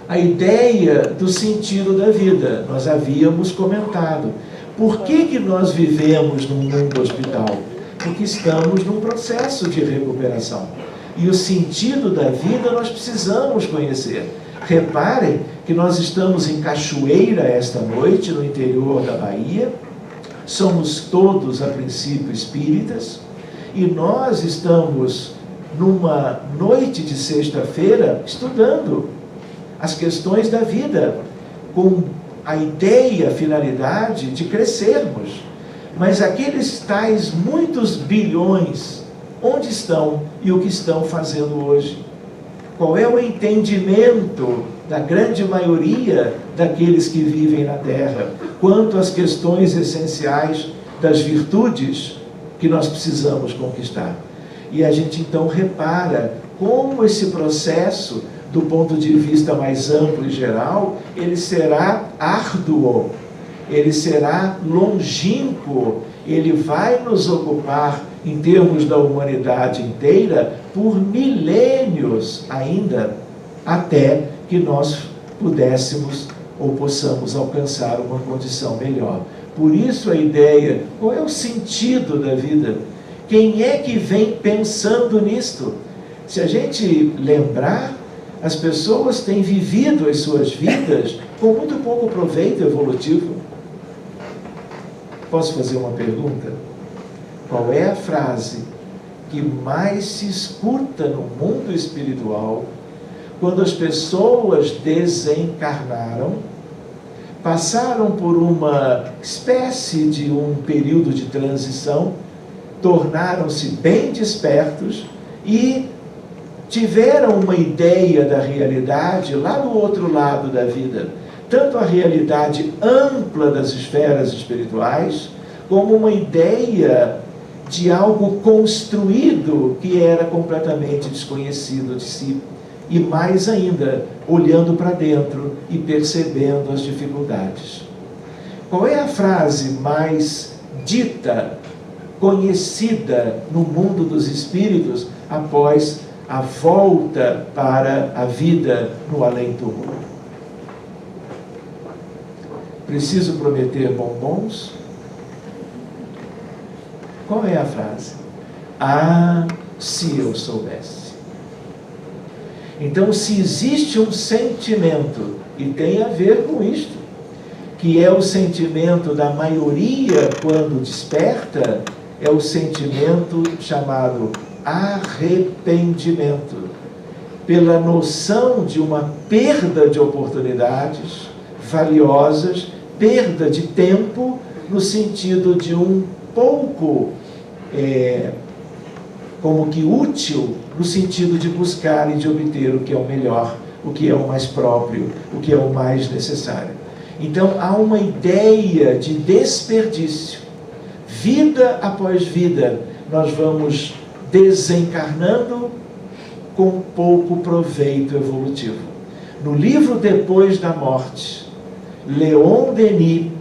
a ideia do sentido da vida, nós havíamos comentado. Por que nós vivemos num mundo hospital? Porque estamos num processo de recuperação. E o sentido da vida nós precisamos conhecer. Reparem que nós estamos em Cachoeira esta noite, no interior da Bahia. Somos todos, a princípio, espíritas. E nós estamos numa noite de sexta-feira estudando as questões da vida, com a ideia, a finalidade de crescermos. Mas aqueles tais muitos bilhões, onde estão e o que estão fazendo hoje? Qual é o entendimento da grande maioria daqueles que vivem na Terra quanto às questões essenciais das virtudes que nós precisamos conquistar? E a gente então repara como esse processo, do ponto de vista mais amplo e geral, ele será árduo, ele será longínquo, ele vai nos ocupar, em termos da humanidade inteira, por milênios ainda, até que nós pudéssemos ou possamos alcançar uma condição melhor. Por isso a ideia, qual é o sentido da vida? Quem é que vem pensando nisto? Se a gente lembrar, as pessoas têm vivido as suas vidas com muito pouco proveito evolutivo. Posso fazer uma pergunta? Qual é a frase que mais se escuta no mundo espiritual quando as pessoas desencarnaram, passaram por uma espécie de um período de transição, tornaram-se bem despertos e tiveram uma ideia da realidade lá do outro lado da vida, tanto a realidade ampla das esferas espirituais, como uma ideia de algo construído que era completamente desconhecido de si. E mais ainda, olhando para dentro e percebendo as dificuldades. Qual é a frase mais dita, conhecida no mundo dos espíritos após a volta para a vida no além-túmulo? Preciso prometer bombons? Qual é a frase? Ah, se eu soubesse. Então, se existe um sentimento, e tem a ver com isto, que é o sentimento da maioria quando desperta, é o sentimento chamado arrependimento, pela noção de uma perda de oportunidades valiosas, perda de tempo, no sentido de um pouco, como que útil, no sentido de buscar e de obter o que é o melhor, o que é o mais próprio, o que é o mais necessário. Então, há uma ideia de desperdício. Vida após vida, nós vamos desencarnando com pouco proveito evolutivo. No livro Depois da Morte, Leon Denis,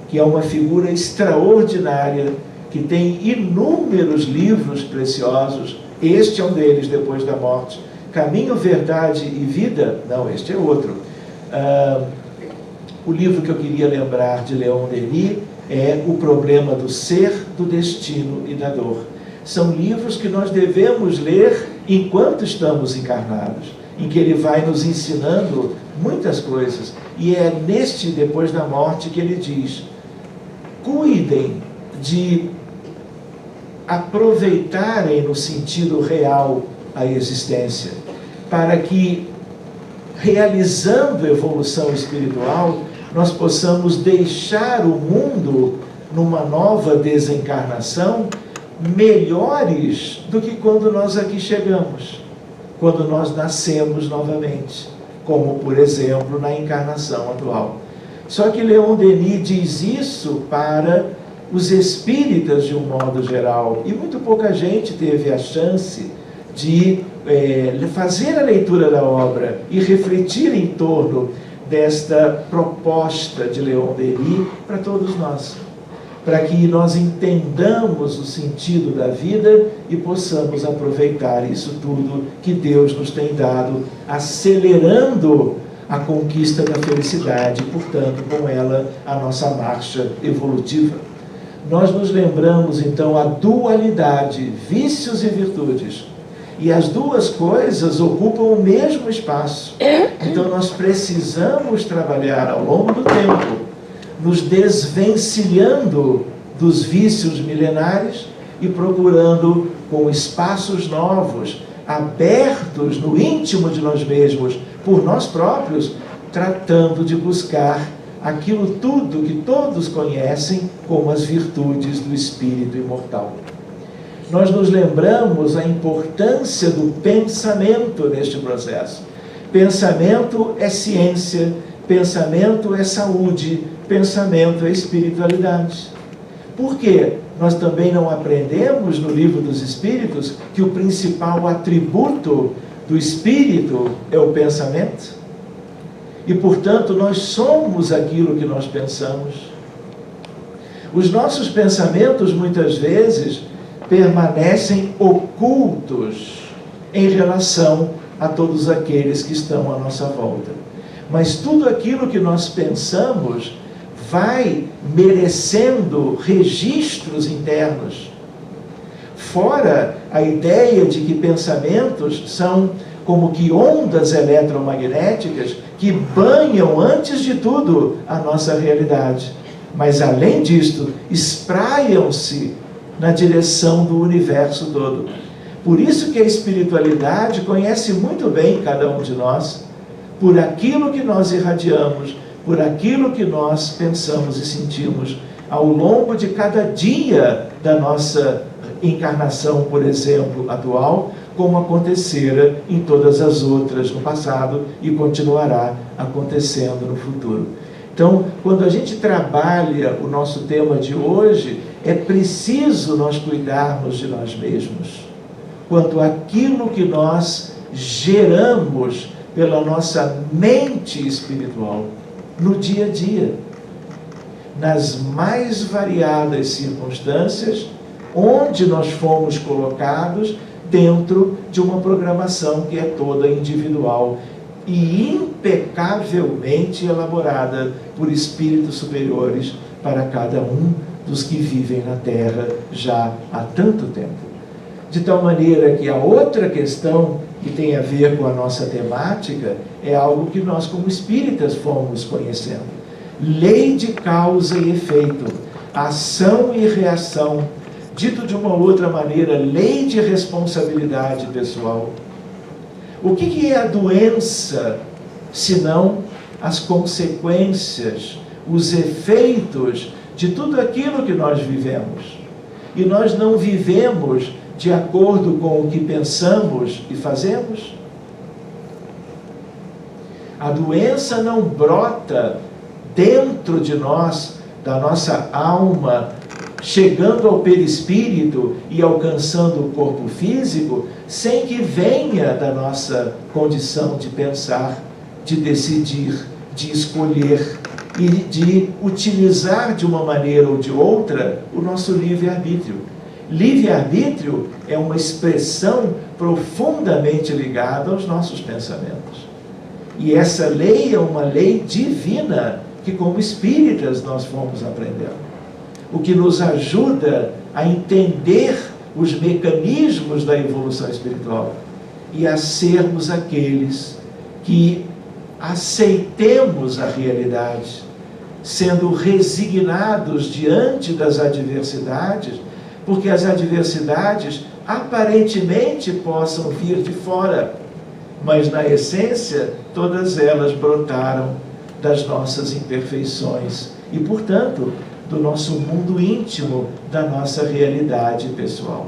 que é uma figura extraordinária, que tem inúmeros livros preciosos, este é um deles, Depois da Morte. Caminho, Verdade e Vida? Não, este é outro. O livro que eu queria lembrar de Leon Denis é O Problema do Ser, do Destino e da Dor. São livros que nós devemos ler enquanto estamos encarnados, em que ele vai nos ensinando muitas coisas. E é neste Depois da Morte que ele diz: cuidem de aproveitarem no sentido real a existência, para que, realizando evolução espiritual, nós possamos deixar o mundo numa nova desencarnação melhores do que quando nós aqui chegamos, quando nós nascemos novamente, como, por exemplo, na encarnação atual. Só que Leon Denis diz isso para os espíritas de um modo geral, e muito pouca gente teve a chance de fazer a leitura da obra e refletir em torno desta proposta de Leon Denis para todos nós, para que nós entendamos o sentido da vida e possamos aproveitar isso tudo que Deus nos tem dado, acelerando a conquista da felicidade, e, portanto, com ela, a nossa marcha evolutiva. Nós nos lembramos, então, a dualidade, vícios e virtudes. E as duas coisas ocupam o mesmo espaço. Então, nós precisamos trabalhar ao longo do tempo, nos desvencilhando dos vícios milenares e procurando, com espaços novos, abertos no íntimo de nós mesmos, por nós próprios, tratando de buscar aquilo tudo que todos conhecem como as virtudes do espírito imortal. nós nos lembramos a importância do pensamento neste processo. Pensamento é ciência, pensamento é saúde, pensamento é espiritualidade. Por quê? Nós também não aprendemos no Livro dos Espíritos que o principal atributo do espírito é o pensamento? E, portanto, nós somos aquilo que nós pensamos. Os nossos pensamentos, muitas vezes, permanecem ocultos em relação a todos aqueles que estão à nossa volta. Mas tudo aquilo que nós pensamos vai merecendo registros internos. Fora a ideia de que pensamentos são como que ondas eletromagnéticas que banham, antes de tudo, a nossa realidade. Mas, além disto, espraiam-se na direção do universo todo. Por isso que a espiritualidade conhece muito bem cada um de nós, por aquilo que nós irradiamos, por aquilo que nós pensamos e sentimos ao longo de cada dia da nossa encarnação, por exemplo, atual, como acontecera em todas as outras no passado e continuará acontecendo no futuro. Então, quando a gente trabalha o nosso tema de hoje, é preciso nós cuidarmos de nós mesmos, quanto àquilo que nós geramos pela nossa mente espiritual, no dia a dia, nas mais variadas circunstâncias, onde nós fomos colocados dentro de uma programação que é toda individual e impecavelmente elaborada por espíritos superiores para cada um dos que vivem na Terra já há tanto tempo. De tal maneira que a outra questão que tem a ver com a nossa temática é algo que nós, como espíritas, fomos conhecendo. Lei de causa e efeito, ação e reação. Dito de uma outra maneira, lei de responsabilidade pessoal. O que é a doença, senão as consequências, os efeitos de tudo aquilo que nós vivemos? E nós não vivemos de acordo com o que pensamos e fazemos? A doença não brota dentro de nós, da nossa alma, chegando ao perispírito e alcançando o corpo físico, sem que venha da nossa condição de pensar, de decidir, de escolher e de utilizar de uma maneira ou de outra o nosso livre-arbítrio. Livre-arbítrio é uma expressão profundamente ligada aos nossos pensamentos. E essa lei é uma lei divina que, como espíritas, nós fomos aprendendo. O que nos ajuda a entender os mecanismos da evolução espiritual e a sermos aqueles que aceitemos a realidade, sendo resignados diante das adversidades, porque as adversidades aparentemente possam vir de fora, mas na essência todas elas brotaram das nossas imperfeições e, portanto, do nosso mundo íntimo, da nossa realidade pessoal.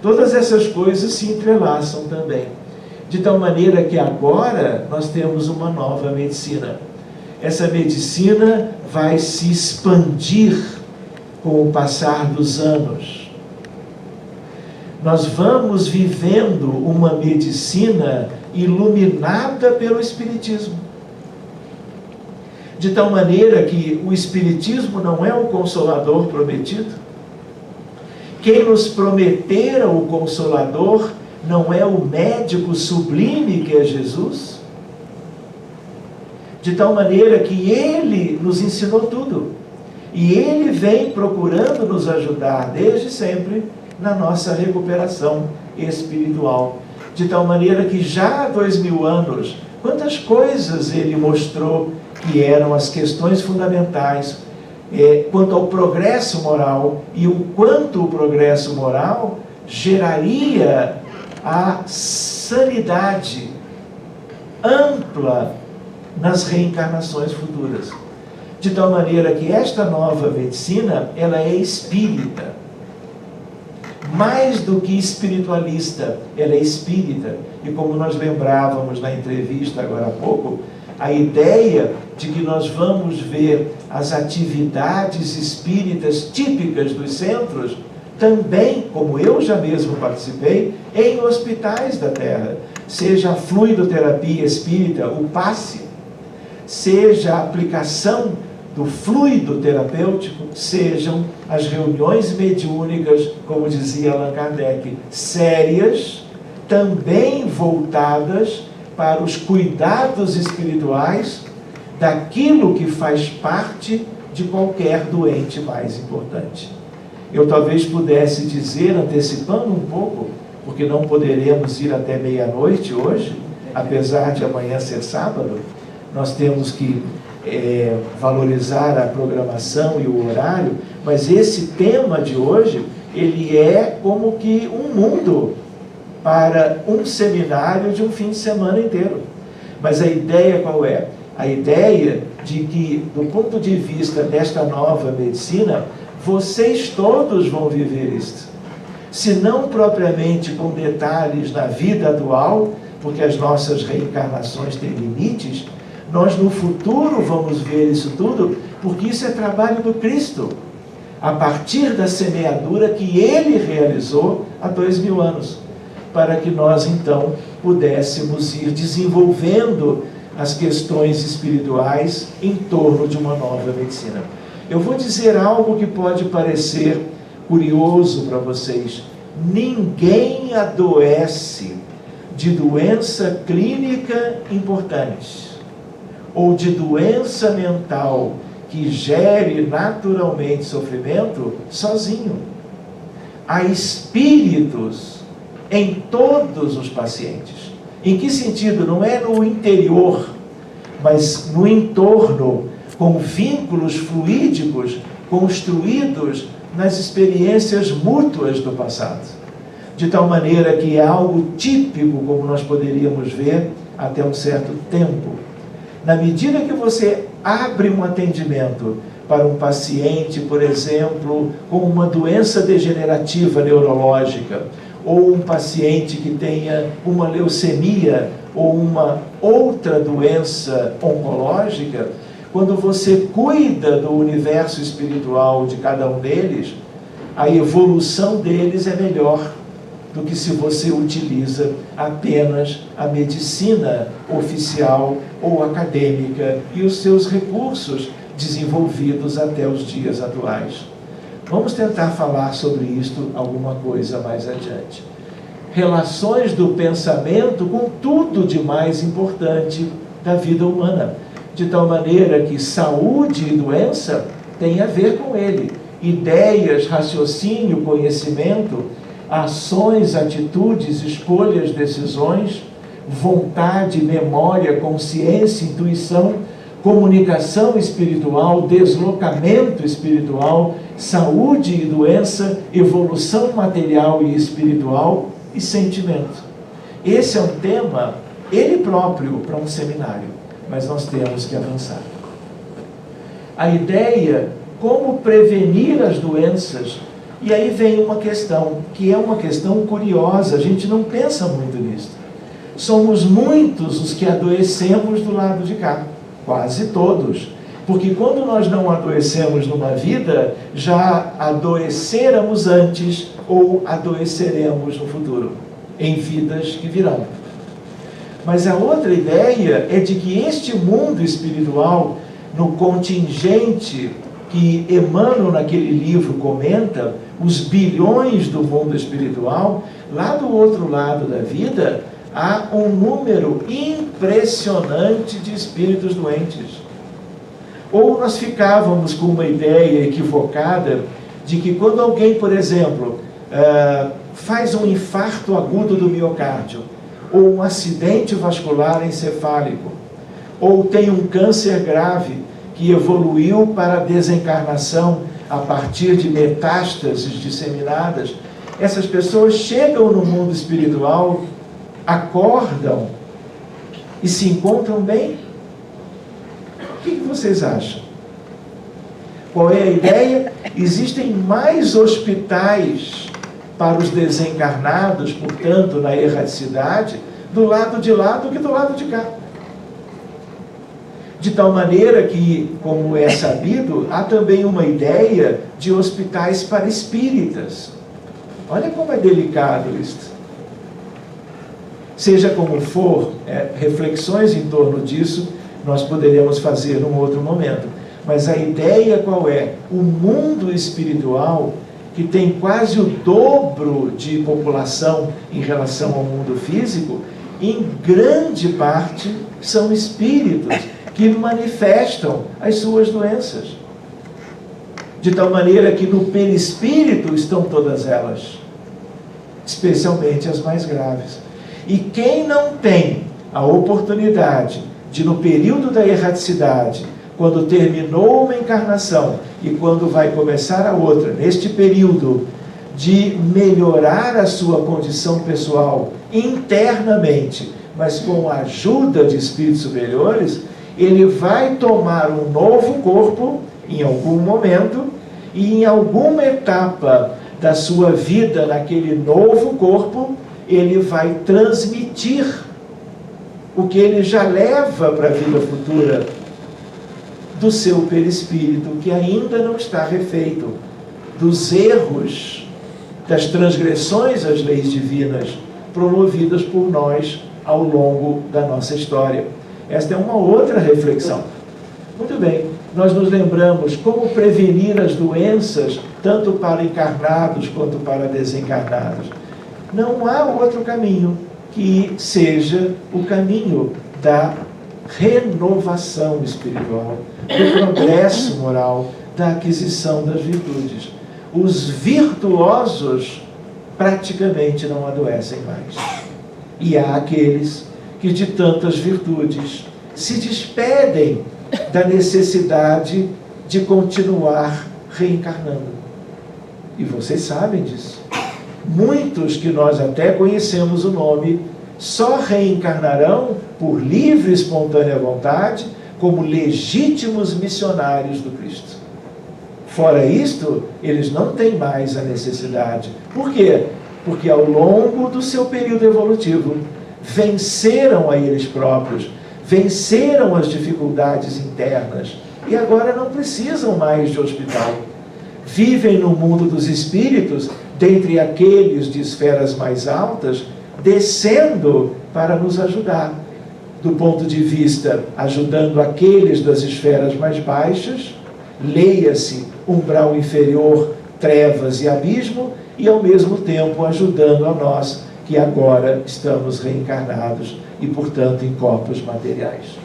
Todas essas coisas se entrelaçam também, de tal maneira que agora nós temos uma nova medicina. Essa medicina vai se expandir com o passar dos anos. Nós vamos vivendo uma medicina iluminada pelo Espiritismo. De tal maneira que o Espiritismo não é o Consolador prometido. Quem nos prometera o Consolador não é o médico sublime que é Jesus? De tal maneira que Ele nos ensinou tudo. E Ele vem procurando nos ajudar desde sempre na nossa recuperação espiritual. De tal maneira que já há 2000 anos, quantas coisas Ele mostrou que eram as questões fundamentais quanto ao progresso moral e o quanto o progresso moral geraria a sanidade ampla nas reencarnações futuras. De tal maneira que esta nova medicina, ela é espírita. mais do que espiritualista, ela é espírita. E como nós lembrávamos na entrevista agora há pouco, a ideia de que nós vamos ver as atividades espíritas típicas dos centros, também, como eu já mesmo participei, em hospitais da Terra, seja a fluidoterapia espírita, o passe, seja a aplicação do fluido terapêutico, sejam as reuniões mediúnicas, como dizia Allan Kardec, sérias, também voltadas para os cuidados espirituais daquilo que faz parte de qualquer doente mais importante. Eu talvez pudesse dizer, antecipando um pouco, porque não poderemos ir até meia-noite hoje, apesar de amanhã ser sábado, nós temos que valorizar a programação e o horário, mas esse tema de hoje, ele é como que um mundo para um seminário de um fim de semana inteiro. Mas a ideia qual é? A ideia de que, do ponto de vista desta nova medicina, vocês todos vão viver isto. Se não propriamente com detalhes na vida atual, porque as nossas reencarnações têm limites, nós no futuro vamos ver isso tudo, porque isso é trabalho do Cristo, a partir da semeadura que Ele realizou há 2000 anos, para que nós então pudéssemos ir desenvolvendo as questões espirituais em torno de uma nova medicina. Eu vou dizer algo que pode parecer curioso para vocês. Ninguém adoece de doença clínica importante ou de doença mental que gere naturalmente sofrimento sozinho. Há espíritos em todos os pacientes. Em que sentido? Não é no interior, mas no entorno, com vínculos fluídicos construídos nas experiências mútuas do passado. De tal maneira que é algo típico, como nós poderíamos ver, até um certo tempo. Na medida que você abre um atendimento para um paciente, por exemplo, com uma doença degenerativa neurológica, ou um paciente que tenha uma leucemia ou uma outra doença oncológica, quando você cuida do universo espiritual de cada um deles, a evolução deles é melhor do que se você utiliza apenas a medicina oficial ou acadêmica e os seus recursos desenvolvidos até os dias atuais. Vamos tentar falar sobre isto alguma coisa mais adiante. Relações do pensamento com tudo de mais importante da vida humana, de tal maneira que saúde e doença têm a ver com ele. Ideias, raciocínio, conhecimento, ações, atitudes, escolhas, decisões, vontade, memória, consciência, intuição, comunicação espiritual, deslocamento espiritual, saúde e doença, evolução material e espiritual e sentimento. Esse é um tema, ele próprio, para um seminário, mas nós temos que avançar. A ideia, como prevenir as doenças. E aí vem uma questão, que é uma questão curiosa, a gente não pensa muito nisso. Somos muitos os que adoecemos do lado de cá, quase todos. Porque quando nós não adoecemos numa vida, já adoeceremos antes ou adoeceremos no futuro, em vidas que virão. Mas a outra ideia é de que este mundo espiritual, no contingente que Emmanuel naquele livro comenta, os bilhões do mundo espiritual, lá do outro lado da vida, há um número impressionante de espíritos doentes. Ou nós ficávamos com uma ideia equivocada de que quando alguém, por exemplo, faz um infarto agudo do miocárdio, ou um acidente vascular encefálico, ou tem um câncer grave que evoluiu para a desencarnação a partir de metástases disseminadas, essas pessoas chegam no mundo espiritual, acordam e se encontram bem? O que vocês acham? Qual é a ideia? Existem mais hospitais para os desencarnados, portanto, na erraticidade, do lado de lá do que do lado de cá. De tal maneira que, como é sabido, há também uma ideia de hospitais para espíritas. Olha como é delicado isto. Seja como for, reflexões em torno disso nós poderíamos fazer num outro momento. Mas a ideia qual é? O mundo espiritual, que tem quase o dobro de população em relação ao mundo físico, em grande parte são espíritos que manifestam as suas doenças. De tal maneira que no perispírito estão todas elas, especialmente as mais graves. E quem não tem a oportunidade de, no período da erraticidade, quando terminou uma encarnação e quando vai começar a outra, neste período, de melhorar a sua condição pessoal internamente, mas com a ajuda de espíritos superiores, ele vai tomar um novo corpo em algum momento e em alguma etapa da sua vida naquele novo corpo, ele vai transmitir o que ele já leva para a vida futura do seu perispírito, que ainda não está refeito, dos erros, das transgressões às leis divinas promovidas por nós ao longo da nossa história. Esta é uma outra reflexão. Muito bem, nós nos lembramos como prevenir as doenças, tanto para encarnados quanto para desencarnados. Não há outro caminho que seja o caminho da renovação espiritual, do progresso moral, da aquisição das virtudes. Os virtuosos praticamente não adoecem mais. E há aqueles que de tantas virtudes se despedem da necessidade de continuar reencarnando. E vocês sabem disso. Muitos que nós até conhecemos o nome, só reencarnarão por livre e espontânea vontade, como legítimos missionários do Cristo. Fora isto, eles não têm mais a necessidade. Por quê? Porque ao longo do seu período evolutivo, venceram a eles próprios, venceram as dificuldades internas e agora não precisam mais de hospital. Vivem no mundo dos espíritos, dentre aqueles de esferas mais altas, descendo para nos ajudar. Do ponto de vista, ajudando aqueles das esferas mais baixas, leia-se umbral inferior, trevas e abismo, e ao mesmo tempo ajudando a nós, que agora estamos reencarnados e, portanto, em corpos materiais.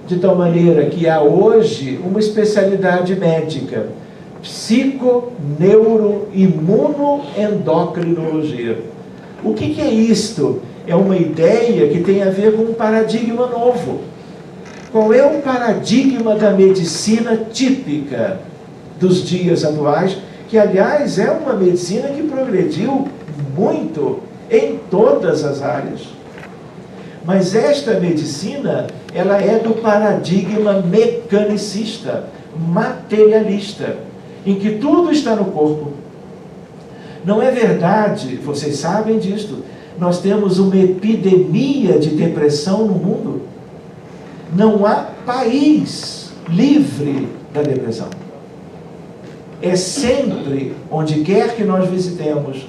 De tal maneira que há hoje uma especialidade médica, psico-neuro-imuno-endocrinologia. O que é isto? É uma ideia que tem a ver com um paradigma novo. Qual é o paradigma da medicina típica dos dias atuais, que, aliás, é uma medicina que progrediu muito em todas as áreas. Mas esta medicina, ela é do paradigma mecanicista, materialista, em que tudo está no corpo. Não é verdade, vocês sabem disto, nós temos uma epidemia de depressão no mundo. Não há país livre da depressão. É sempre, onde quer que nós visitemos,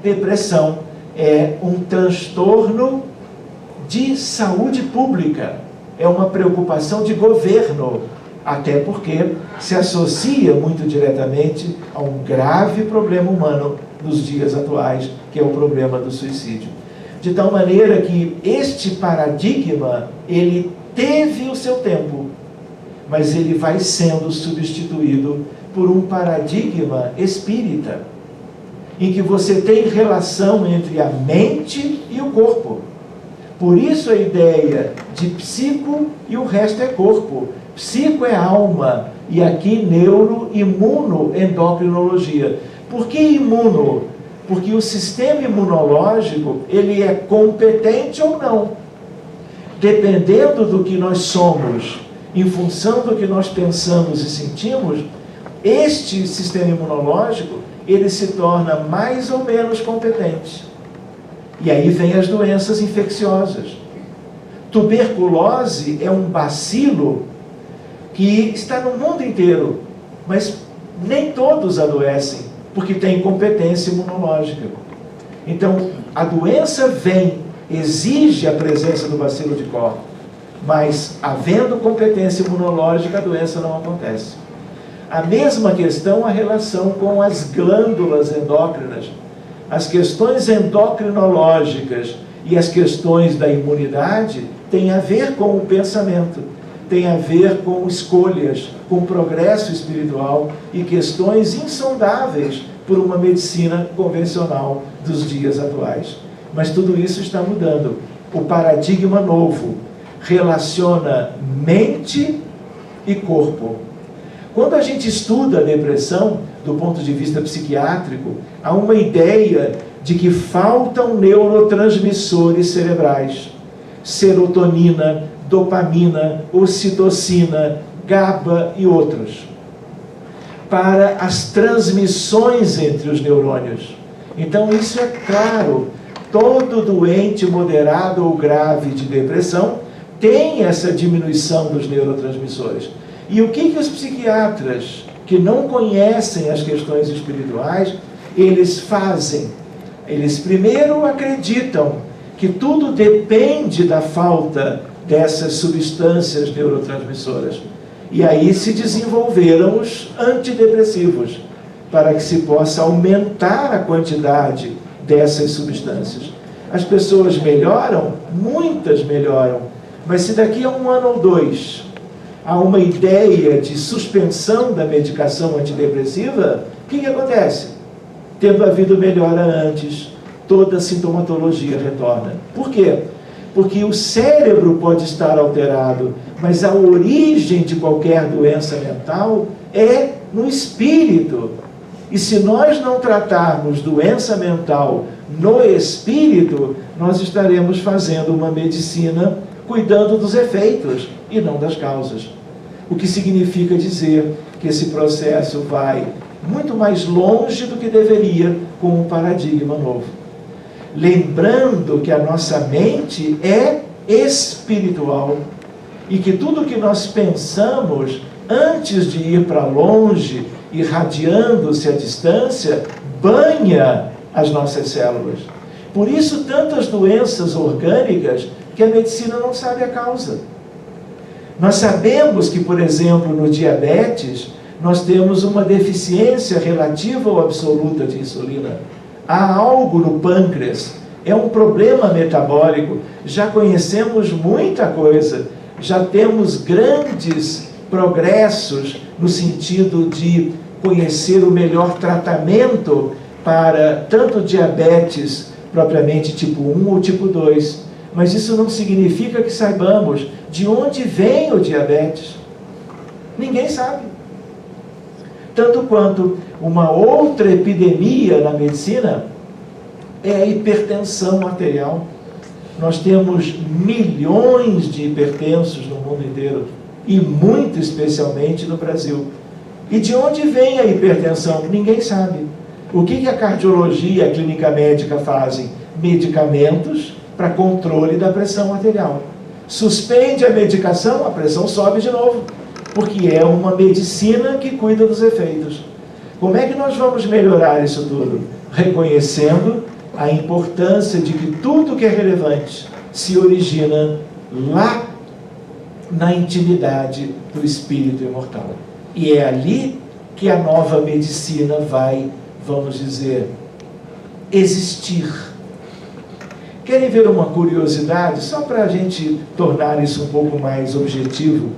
depressão é um transtorno de saúde pública, é uma preocupação de governo, até porque se associa muito diretamente a um grave problema humano nos dias atuais, que é o problema do suicídio. De tal maneira que este paradigma, ele teve o seu tempo, mas ele vai sendo substituído por um paradigma espírita, em que você tem relação entre a mente e o corpo. Por isso a ideia de psico e o resto é corpo. Psico é alma, e aqui neuro, imuno, endocrinologia. Por que imuno? Porque o sistema imunológico, ele é competente ou não. Dependendo do que nós somos, em função do que nós pensamos e sentimos, este sistema imunológico, ele se torna mais ou menos competente. E aí vem as doenças infecciosas. Tuberculose é um bacilo que está no mundo inteiro, mas nem todos adoecem, porque tem competência imunológica. Então, a doença vem, exige a presença do bacilo de Koch, mas havendo competência imunológica, a doença não acontece. A mesma questão, a relação com as glândulas endócrinas. As questões endocrinológicas e as questões da imunidade têm a ver com o pensamento, têm a ver com escolhas, com progresso espiritual e questões insondáveis por uma medicina convencional dos dias atuais. Mas tudo isso está mudando. O paradigma novo relaciona mente e corpo. Quando a gente estuda a depressão, do ponto de vista psiquiátrico, há uma ideia de que faltam neurotransmissores cerebrais. Serotonina, dopamina, ocitocina, GABA e outros, para as transmissões entre os neurônios. Então, isso é claro. Todo doente moderado ou grave de depressão tem essa diminuição dos neurotransmissores. E o que os psiquiatras que não conhecem as questões espirituais, eles fazem? Eles primeiro acreditam que tudo depende da falta dessas substâncias neurotransmissoras. E aí se desenvolveram os antidepressivos, para que se possa aumentar a quantidade dessas substâncias. As pessoas melhoram? Muitas melhoram. Mas se daqui a 1 ano ou 2 há uma ideia de suspensão da medicação antidepressiva, o que acontece? Tendo havido melhora antes, toda a sintomatologia retorna. Por quê? Porque o cérebro pode estar alterado, mas a origem de qualquer doença mental é no espírito. E se nós não tratarmos doença mental no espírito, nós estaremos fazendo uma medicina cuidando dos efeitos e não das causas. O que significa dizer que esse processo vai muito mais longe do que deveria com um paradigma novo. Lembrando que a nossa mente é espiritual e que tudo que nós pensamos antes de ir para longe, irradiando-se à distância, banha as nossas células. Por isso, tantas doenças orgânicas que a medicina não sabe a causa. Nós sabemos que, por exemplo, no diabetes, nós temos uma deficiência relativa ou absoluta de insulina. Há algo no pâncreas, é um problema metabólico. Já conhecemos muita coisa, já temos grandes progressos no sentido de conhecer o melhor tratamento para tanto diabetes propriamente tipo 1 ou tipo 2. Mas isso não significa que saibamos de onde vem o diabetes. Ninguém sabe. Tanto quanto uma outra epidemia na medicina é a hipertensão arterial. Nós temos milhões de hipertensos no mundo inteiro, e muito especialmente no Brasil. E de onde vem a hipertensão? Ninguém sabe. O que a cardiologia e a clínica médica fazem? Medicamentos para controle da pressão arterial. Suspende a medicação, a pressão sobe de novo, porque é uma medicina que cuida dos efeitos. Como é que nós vamos melhorar isso tudo? Reconhecendo a importância de que tudo que é relevante se origina lá na intimidade do espírito imortal. E é ali que a nova medicina vai, vamos dizer, existir. Querem ver uma curiosidade? Só para a gente tornar isso um pouco mais objetivo.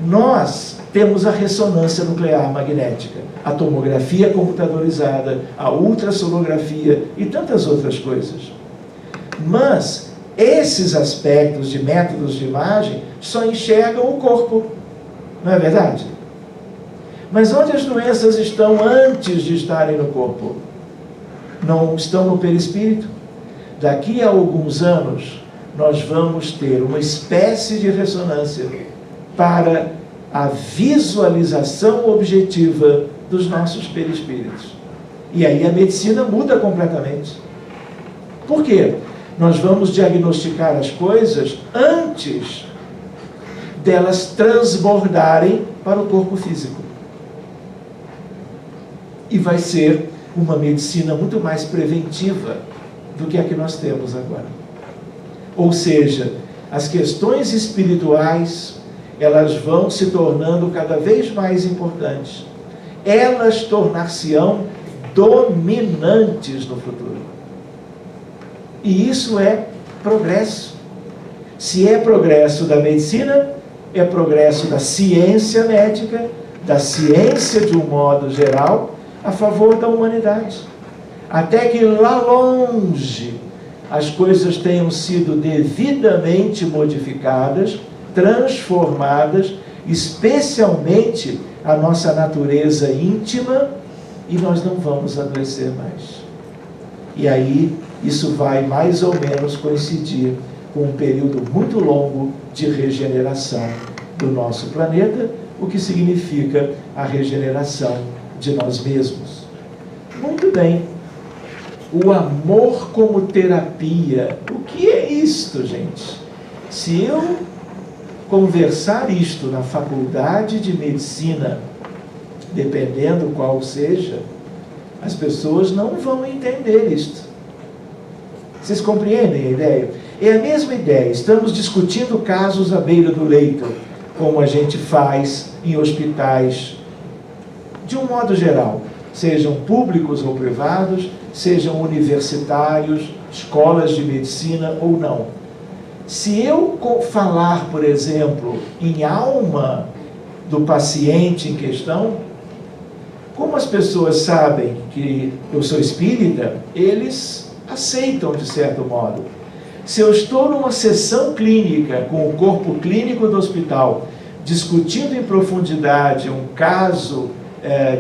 Nós temos a ressonância nuclear magnética, a tomografia computadorizada, a ultrassonografia e tantas outras coisas. Mas esses aspectos de métodos de imagem só enxergam o corpo, não é verdade? Mas onde as doenças estão antes de estarem no corpo? Não estão no perispírito? Daqui a alguns anos, nós vamos ter uma espécie de ressonância para a visualização objetiva dos nossos perispíritos. E aí a medicina muda completamente. Por quê? Nós vamos diagnosticar as coisas antes delas transbordarem para o corpo físico. E vai ser uma medicina muito mais preventiva do que a que nós temos agora. Ou seja, as questões espirituais, elas vão se tornando cada vez mais importantes. Elas tornar-se-ão dominantes no futuro. E isso é progresso. Se é progresso da medicina, é progresso da ciência médica, da ciência de um modo geral, a favor da humanidade. Até que lá longe as coisas tenham sido devidamente modificadas, transformadas, especialmente a nossa natureza íntima, e nós não vamos adoecer mais. E aí isso vai mais ou menos coincidir com um período muito longo de regeneração do nosso planeta, o que significa a regeneração de nós mesmos. Muito bem. O amor como terapia. O que é isto, gente? Se eu conversar isto na faculdade de medicina, dependendo qual seja, as pessoas não vão entender isto. Vocês compreendem a ideia? É a mesma ideia. Estamos discutindo casos à beira do leito, como a gente faz em hospitais, de um modo geral, sejam públicos ou privados, sejam universitários, escolas de medicina ou não. Se eu falar, por exemplo, em alma do paciente em questão, como as pessoas sabem que eu sou espírita, eles aceitam de certo modo. Se eu estou numa sessão clínica com o corpo clínico do hospital, discutindo em profundidade um caso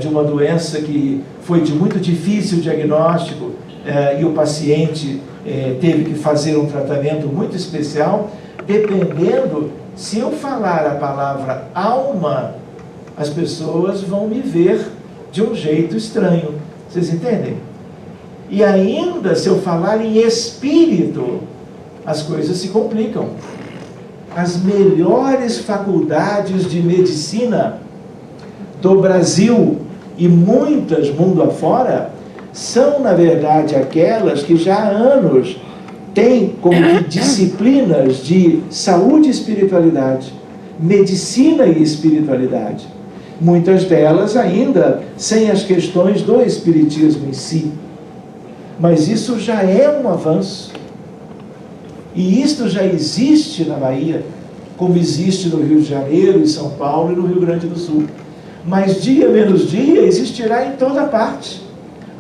de uma doença que foi de muito difícil diagnóstico e o paciente teve que fazer um tratamento muito especial, dependendo, se eu falar a palavra alma, as pessoas vão me ver de um jeito estranho. Vocês entendem? E ainda, se eu falar em espírito, as coisas se complicam. As melhores faculdades de medicina do Brasil e muitas mundo afora são, na verdade, aquelas que já há anos têm como disciplinas de saúde e espiritualidade, medicina e espiritualidade. Muitas delas ainda sem as questões do espiritismo em si. Mas isso já é um avanço. E isto já existe na Bahia, como existe no Rio de Janeiro, em São Paulo e no Rio Grande do Sul. Mas dia menos dia existirá em toda parte.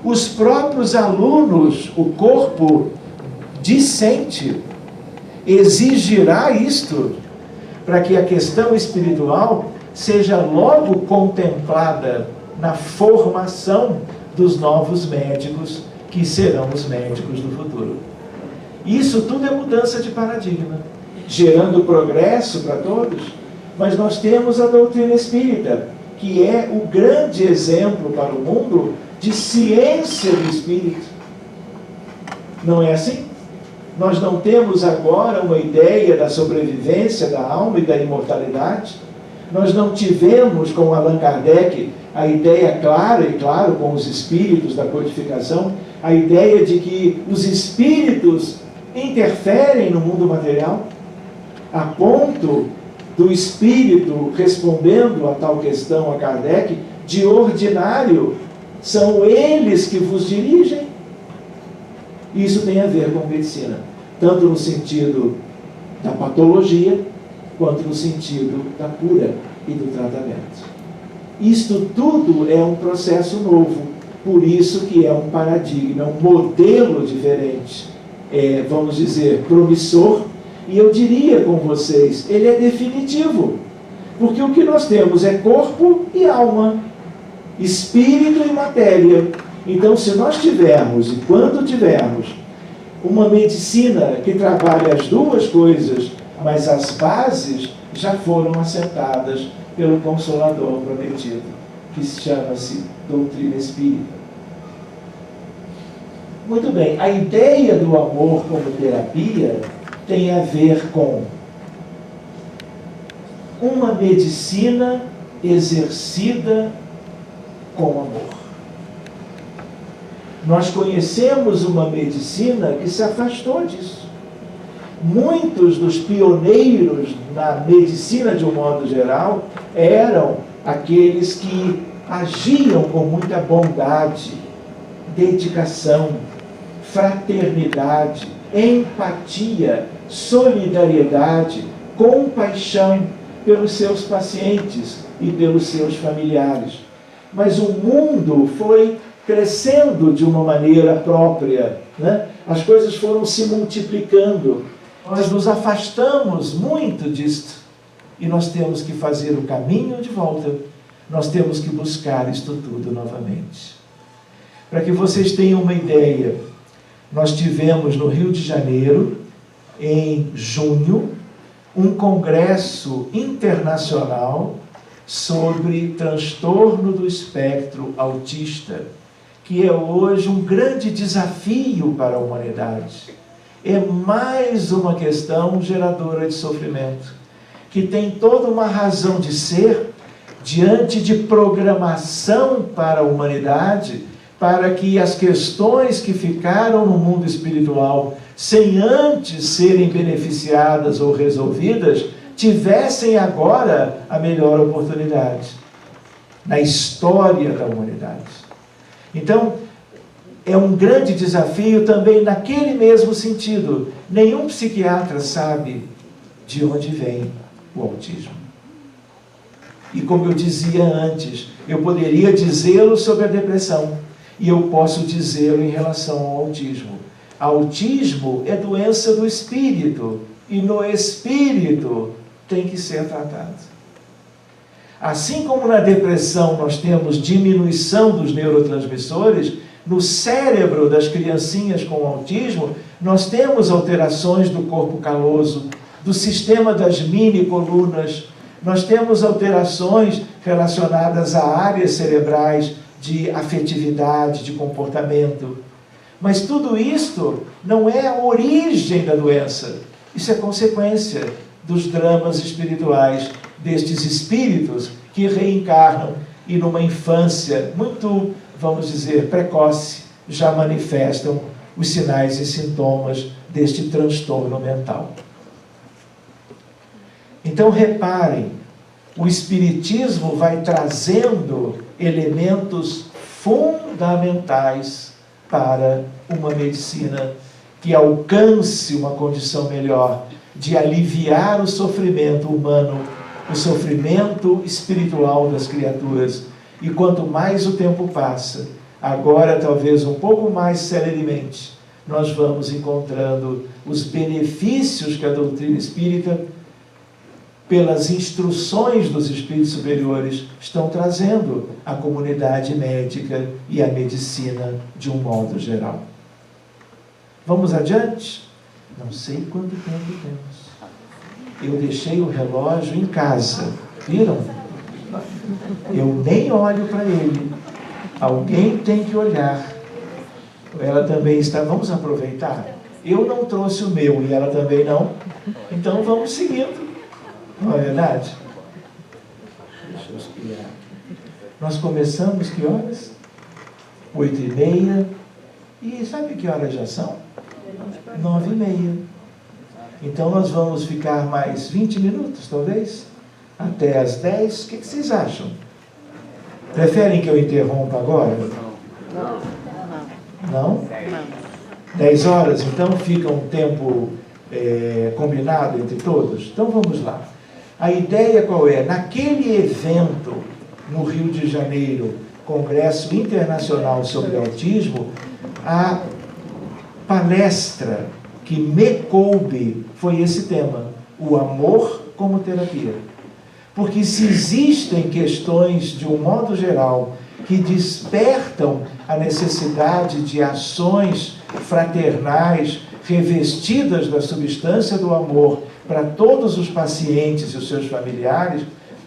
Os próprios alunos, o corpo discente, exigirá isto para que a questão espiritual seja logo contemplada na formação dos novos médicos que serão os médicos do futuro. Isso tudo é mudança de paradigma, gerando progresso para todos, mas nós temos a doutrina espírita, que é o grande exemplo para o mundo de ciência do espírito. Não é assim? Nós não temos agora uma ideia da sobrevivência da alma e da imortalidade. Nós não tivemos, com Allan Kardec, a ideia clara, e claro, com os espíritos da codificação, a ideia de que os espíritos interferem no mundo material, a ponto do espírito, respondendo a tal questão a Kardec, de ordinário, são eles que vos dirigem. Isso tem a ver com medicina, tanto no sentido da patologia, quanto no sentido da cura e do tratamento. Isto tudo é um processo novo, por isso que é um paradigma, um modelo diferente, vamos dizer, promissor, e eu diria com vocês, ele é definitivo, porque o que nós temos é corpo e alma, espírito e matéria. Então, se nós tivermos, e quando tivermos, uma medicina que trabalhe as duas coisas, mas as bases já foram assentadas pelo Consolador prometido, que chama-se doutrina espírita. Muito bem, a ideia do amor como terapia tem a ver com uma medicina exercida com amor. Nós conhecemos uma medicina que se afastou disso. Muitos dos pioneiros na medicina, de um modo geral, eram aqueles que agiam com muita bondade, dedicação, fraternidade, empatia, solidariedade, compaixão pelos seus pacientes e pelos seus familiares. Mas o mundo foi crescendo de uma maneira própria, né? As coisas foram se multiplicando. Nós nos afastamos muito disto e nós temos que fazer o caminho de volta. Nós temos que buscar isto tudo novamente. Para que vocês tenham uma ideia, nós tivemos no Rio de Janeiro, em junho, um congresso internacional sobre transtorno do espectro autista, que é hoje um grande desafio para a humanidade. É mais uma questão geradora de sofrimento, que tem toda uma razão de ser diante de programação para a humanidade, para que as questões que ficaram no mundo espiritual, sem antes serem beneficiadas ou resolvidas, tivessem agora a melhor oportunidade na história da humanidade. Então, é um grande desafio também naquele mesmo sentido. Nenhum psiquiatra sabe de onde vem o autismo. E como eu dizia antes, eu poderia dizê-lo sobre a depressão, e eu posso dizê-lo em relação ao autismo. Autismo é doença do espírito, e no espírito tem que ser tratado. Assim como na depressão nós temos diminuição dos neurotransmissores, no cérebro das criancinhas com autismo, nós temos alterações do corpo caloso, do sistema das mini colunas, nós temos alterações relacionadas a áreas cerebrais de afetividade, de comportamento. Mas tudo isto não é a origem da doença. Isso é consequência dos dramas espirituais, destes espíritos que reencarnam e numa infância muito, vamos dizer, precoce, já manifestam os sinais e sintomas deste transtorno mental. Então reparem, o Espiritismo vai trazendo elementos fundamentais para uma medicina que alcance uma condição melhor de aliviar o sofrimento humano, o sofrimento espiritual das criaturas. E quanto mais o tempo passa, agora talvez um pouco mais celeremente, nós vamos encontrando os benefícios que a doutrina espírita, pelas instruções dos espíritos superiores, estão trazendo à comunidade médica e à medicina de um modo geral. Vamos adiante? Não sei quanto tempo temos. Eu deixei o relógio em casa, viram? Eu nem olho para ele. Alguém tem que olhar. Ela também está... Vamos aproveitar? Eu não trouxe o meu e ela também não. Então vamos seguindo. Não é verdade? Deixa eu espiar. Nós começamos que horas? 8h30. E sabe que horas já são? 9h30. Então nós vamos ficar mais 20 minutos, talvez? Até as 10. O que vocês acham? Preferem que eu interrompa agora? Não? 10 horas? Então fica um tempo combinado entre todos? Então vamos lá. A ideia qual é? Naquele evento no Rio de Janeiro, Congresso Internacional sobre Autismo, a palestra que me coube foi esse tema, o amor como terapia. Porque se existem questões, de um modo geral, que despertam a necessidade de ações fraternais revestidas da substância do amor para todos os pacientes e os seus familiares,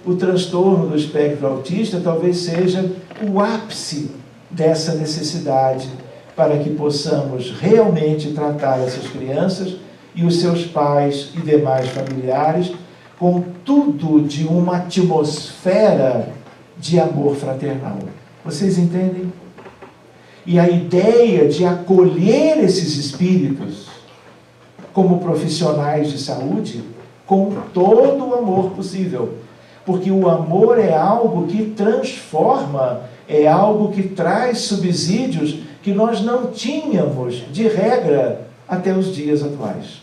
o transtorno do espectro autista talvez seja o ápice dessa necessidade, para que possamos realmente tratar essas crianças e os seus pais e demais familiares com tudo de uma atmosfera de amor fraternal. Vocês entendem? E a ideia de acolher esses espíritos como profissionais de saúde com todo o amor possível. Porque o amor é algo que transforma, é algo que traz subsídios que nós não tínhamos, de regra, até os dias atuais.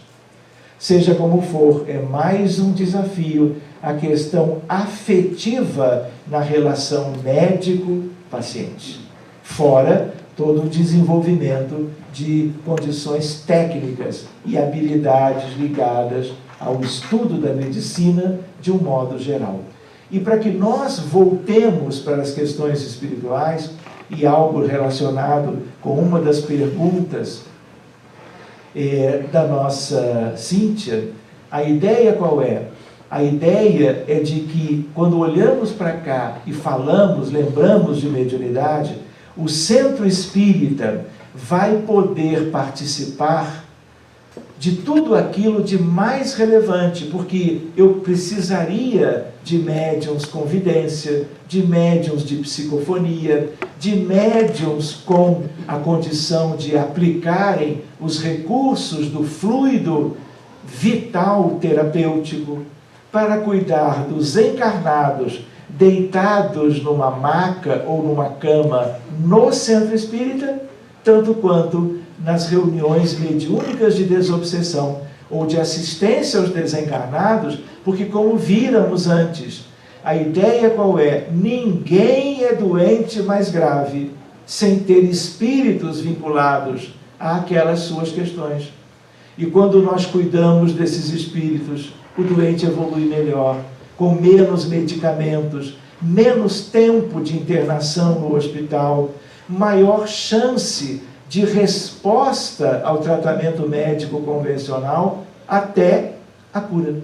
Seja como for, é mais um desafio a questão afetiva na relação médico-paciente. Fora todo o desenvolvimento de condições técnicas e habilidades ligadas ao estudo da medicina de um modo geral. E para que nós voltemos para as questões espirituais, e algo relacionado com uma das perguntas da nossa Cíntia, a ideia qual é? A ideia é de que, quando olhamos para cá e falamos, lembramos de mediunidade, o centro espírita vai poder participar de tudo aquilo de mais relevante, porque eu precisaria de médiuns com vidência, de médiuns de psicofonia, de médiuns com a condição de aplicarem os recursos do fluido vital terapêutico para cuidar dos encarnados deitados numa maca ou numa cama no centro espírita, tanto quanto nas reuniões mediúnicas de desobsessão ou de assistência aos desencarnados, porque, como víramos antes, a ideia qual é? Ninguém é doente mais grave sem ter espíritos vinculados àquelas suas questões. E quando nós cuidamos desses espíritos, o doente evolui melhor, com menos medicamentos, menos tempo de internação no hospital, maior chance de resposta ao tratamento médico convencional até a cura.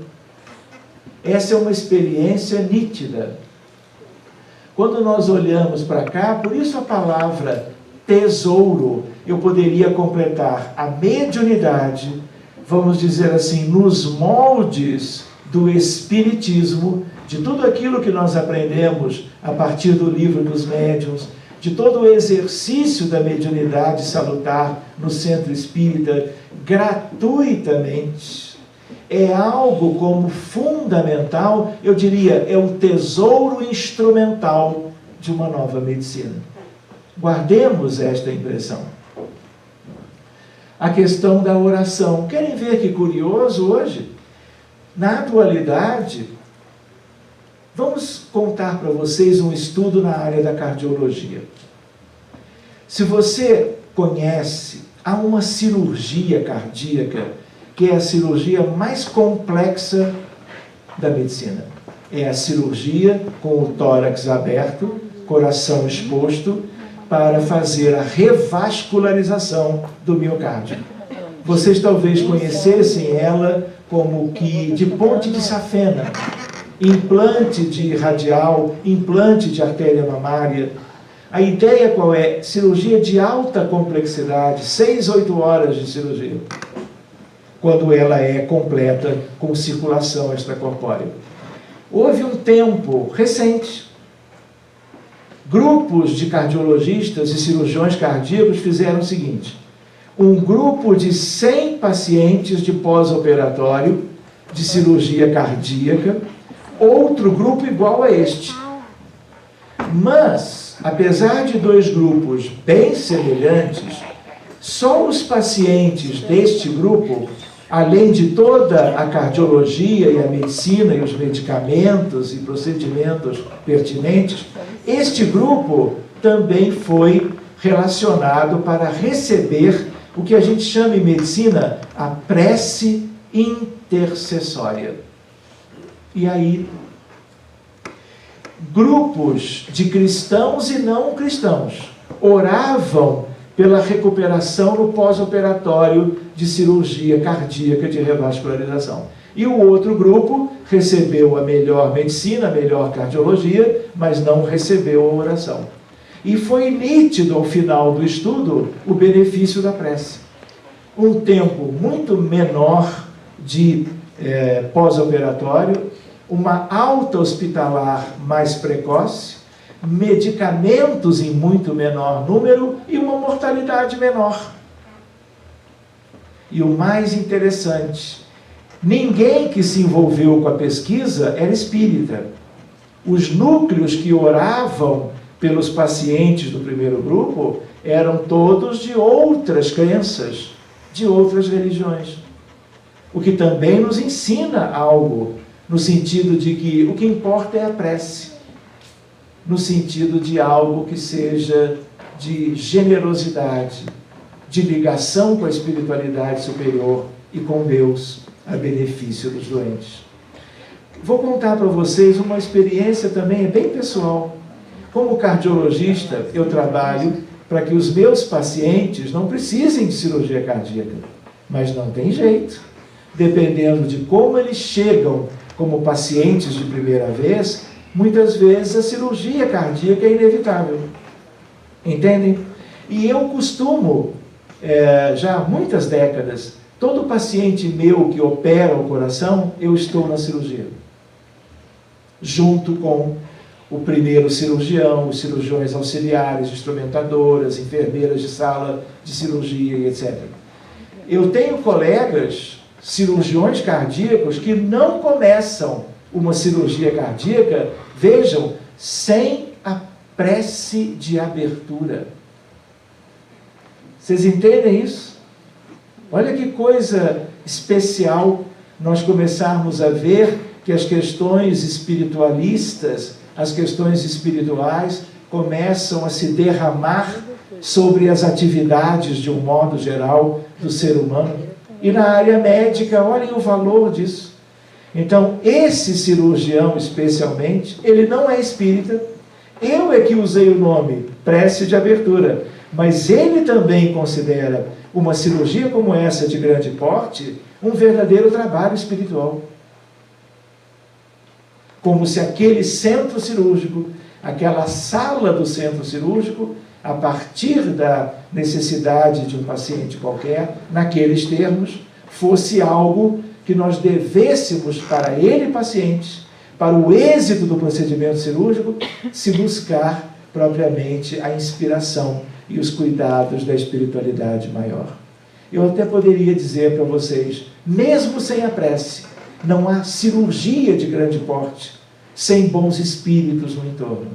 Essa é uma experiência nítida. Quando nós olhamos para cá, por isso a palavra tesouro, eu poderia completar a mediunidade, vamos dizer assim, nos moldes do Espiritismo, de tudo aquilo que nós aprendemos a partir do livro dos médiuns, de todo o exercício da mediunidade salutar no centro espírita, gratuitamente, é algo como fundamental, eu diria, é o tesouro instrumental de uma nova medicina. Guardemos esta impressão. A questão da oração. Querem ver que curioso hoje? Na atualidade, vamos contar para vocês um estudo na área da cardiologia. Se você conhece, há uma cirurgia cardíaca que é a cirurgia mais complexa da medicina. É a cirurgia com o tórax aberto, coração exposto, para fazer a revascularização do miocárdio. Vocês talvez conhecessem ela como que de ponte de safena, implante de radial, implante de artéria mamária. A ideia qual é? Cirurgia de alta complexidade, 6, 8 horas de cirurgia, quando ela é completa com circulação extracorpórea. Houve um tempo recente, grupos de cardiologistas e cirurgiões cardíacos fizeram o seguinte: um grupo de 100 pacientes de pós-operatório de cirurgia cardíaca, outro grupo igual a este. Mas, apesar de dois grupos bem semelhantes, só os pacientes deste grupo, além de toda a cardiologia e a medicina e os medicamentos e procedimentos pertinentes, este grupo também foi relacionado para receber o que a gente chama em medicina a prece intercessória. E aí, grupos de cristãos e não cristãos oravam pela recuperação no pós-operatório de cirurgia cardíaca de revascularização. E o outro grupo recebeu a melhor medicina, a melhor cardiologia, mas não recebeu a oração. E foi nítido ao final do estudo o benefício da prece. Um tempo muito menor de pós-operatório, uma alta hospitalar mais precoce, medicamentos em muito menor número e uma mortalidade menor. E o mais interessante, ninguém que se envolveu com a pesquisa era espírita. Os núcleos que oravam pelos pacientes do primeiro grupo eram todos de outras crenças, de outras religiões. O que também nos ensina algo, no sentido de que o que importa é a prece, no sentido de algo que seja de generosidade, de ligação com a espiritualidade superior e com Deus, a benefício dos doentes. Vou contar para vocês uma experiência também bem pessoal. Como cardiologista, eu trabalho para que os meus pacientes não precisem de cirurgia cardíaca, mas não tem jeito. Dependendo de como eles chegam como pacientes de primeira vez, muitas vezes a cirurgia cardíaca é inevitável. Entendem? E eu costumo, já há muitas décadas, todo paciente meu que opera o coração, eu estou na cirurgia. Junto com o primeiro cirurgião, os cirurgiões auxiliares, instrumentadoras, enfermeiras de sala de cirurgia e etc. Eu tenho colegas cirurgiões cardíacos que não começam uma cirurgia cardíaca, vejam, sem a prece de abertura. Vocês entendem isso? Olha que coisa especial nós começarmos a ver que as questões espiritualistas, as questões espirituais começam a se derramar sobre as atividades de um modo geral do ser humano. E na área médica, olhem o valor disso. Então, esse cirurgião especialmente, ele não é espírita. Eu é que usei o nome prece de abertura. Mas ele também considera uma cirurgia como essa de grande porte um verdadeiro trabalho espiritual. Como se aquele centro cirúrgico, aquela sala do centro cirúrgico, a partir da necessidade de um paciente qualquer, naqueles termos, fosse algo que nós devêssemos para ele, paciente, para o êxito do procedimento cirúrgico, se buscar propriamente a inspiração e os cuidados da espiritualidade maior. Eu até poderia dizer para vocês, mesmo sem a prece, não há cirurgia de grande porte sem bons espíritos no entorno.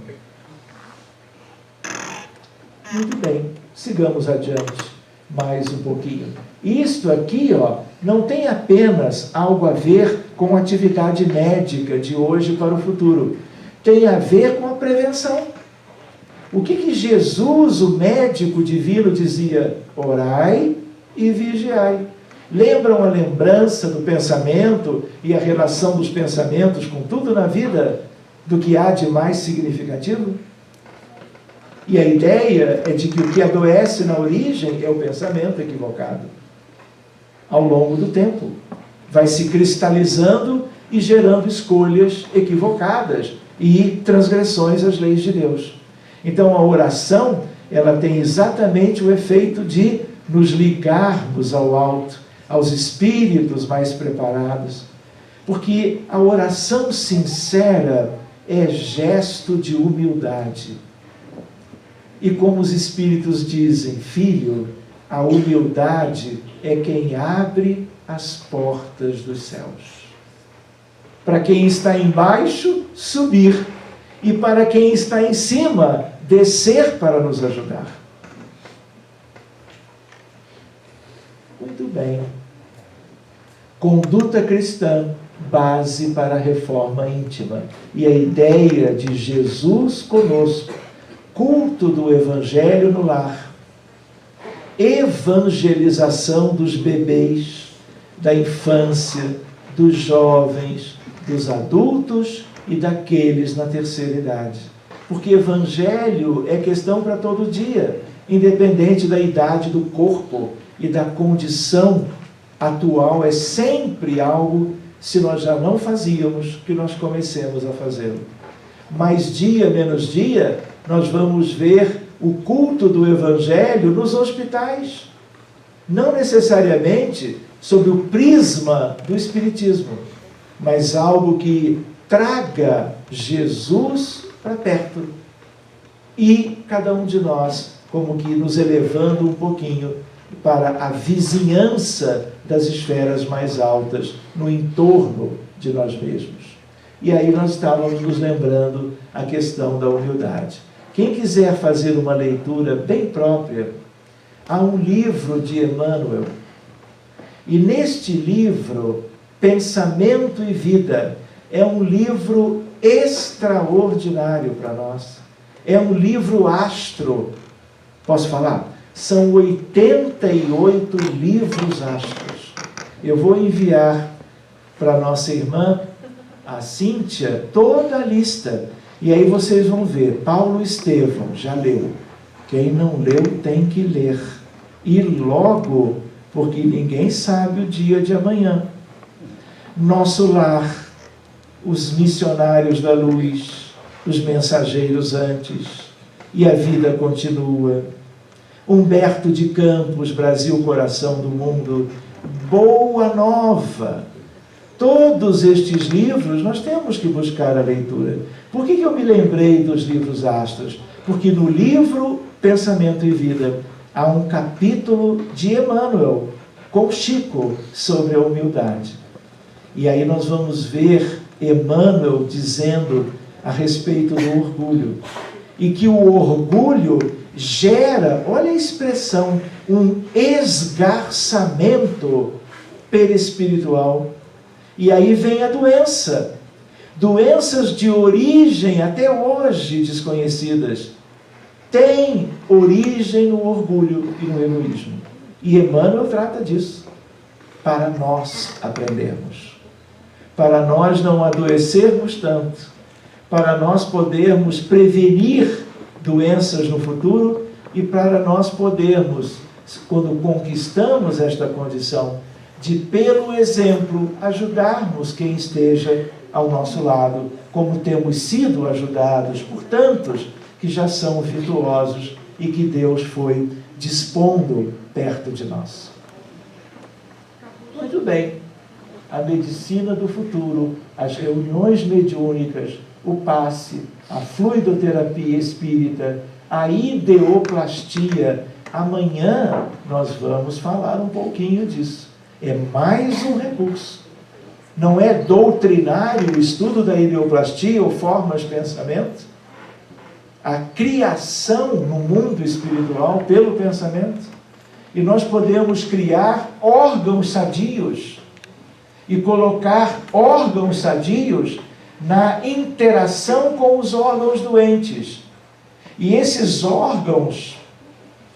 Muito bem, sigamos adiante mais um pouquinho. Isto aqui, não tem apenas algo a ver com a atividade médica de hoje para o futuro. Tem a ver com a prevenção. O que Jesus, o médico divino, dizia? Orai e vigiai. Lembram a lembrança do pensamento e a relação dos pensamentos com tudo na vida do que há de mais significativo? E a ideia é de que o que adoece na origem é o pensamento equivocado. Ao longo do tempo, vai se cristalizando e gerando escolhas equivocadas e transgressões às leis de Deus. Então a oração, ela tem exatamente o efeito de nos ligarmos ao alto, aos espíritos mais preparados, porque a oração sincera é gesto de humildade. E como os espíritos dizem, filho, a humildade é quem abre as portas dos céus. Para quem está embaixo, subir. E para quem está em cima, descer para nos ajudar. Muito bem. Conduta cristã, base para a reforma íntima. E a ideia de Jesus conosco. Culto do Evangelho no lar, evangelização dos bebês, da infância, dos jovens, dos adultos e daqueles na terceira idade. Porque Evangelho é questão para todo dia, independente da idade do corpo e da condição atual, é sempre algo, se nós já não fazíamos, que nós comecemos a fazê-lo. mais dia menos dia, nós vamos ver o culto do Evangelho nos hospitais. Não necessariamente sob o prisma do Espiritismo, mas algo que traga Jesus para perto. E cada um de nós, como que nos elevando um pouquinho para a vizinhança das esferas mais altas, no entorno de nós mesmos. E aí nós estávamos nos lembrando a questão da humildade. Quem quiser fazer uma leitura bem própria, há um livro de Emmanuel. E neste livro, Pensamento e Vida, é um livro extraordinário para nós. É um livro astro. Posso falar? São 88 livros astros. Eu vou enviar para nossa irmã, a Cíntia, toda a lista. E aí vocês vão ver. Paulo Estevão, já leu. Quem não leu tem que ler. E logo, porque ninguém sabe o dia de amanhã. Nosso Lar, os missionários da luz, os mensageiros antes, e a vida continua. Humberto de Campos, Brasil, Coração do Mundo, Boa Nova. Todos estes livros nós temos que buscar a leitura. Por que eu me lembrei dos livros astros? Porque no livro Pensamento e Vida há um capítulo de Emmanuel com Chico sobre a humildade. E aí nós vamos ver Emmanuel dizendo a respeito do orgulho. E que o orgulho gera, olha a expressão, um esgarçamento perispiritual. E aí vem a doença. Doenças de origem até hoje desconhecidas. Tem origem no orgulho e no egoísmo. E Emmanuel trata disso. Para nós aprendermos. Para nós não adoecermos tanto. Para nós podermos prevenir doenças no futuro e para nós podermos, quando conquistamos esta condição, de, pelo exemplo, ajudarmos quem esteja ao nosso lado, como temos sido ajudados por tantos que já são virtuosos e que Deus foi dispondo perto de nós. Muito bem. A medicina do futuro, as reuniões mediúnicas, o passe, a fluidoterapia espírita, a ideoplastia. Amanhã nós vamos falar um pouquinho disso. É mais um recurso. Não é doutrinário o estudo da ideoplastia ou formas de pensamento? A criação no mundo espiritual pelo pensamento. E nós podemos criar órgãos sadios e colocar órgãos sadios na interação com os órgãos doentes. E esses órgãos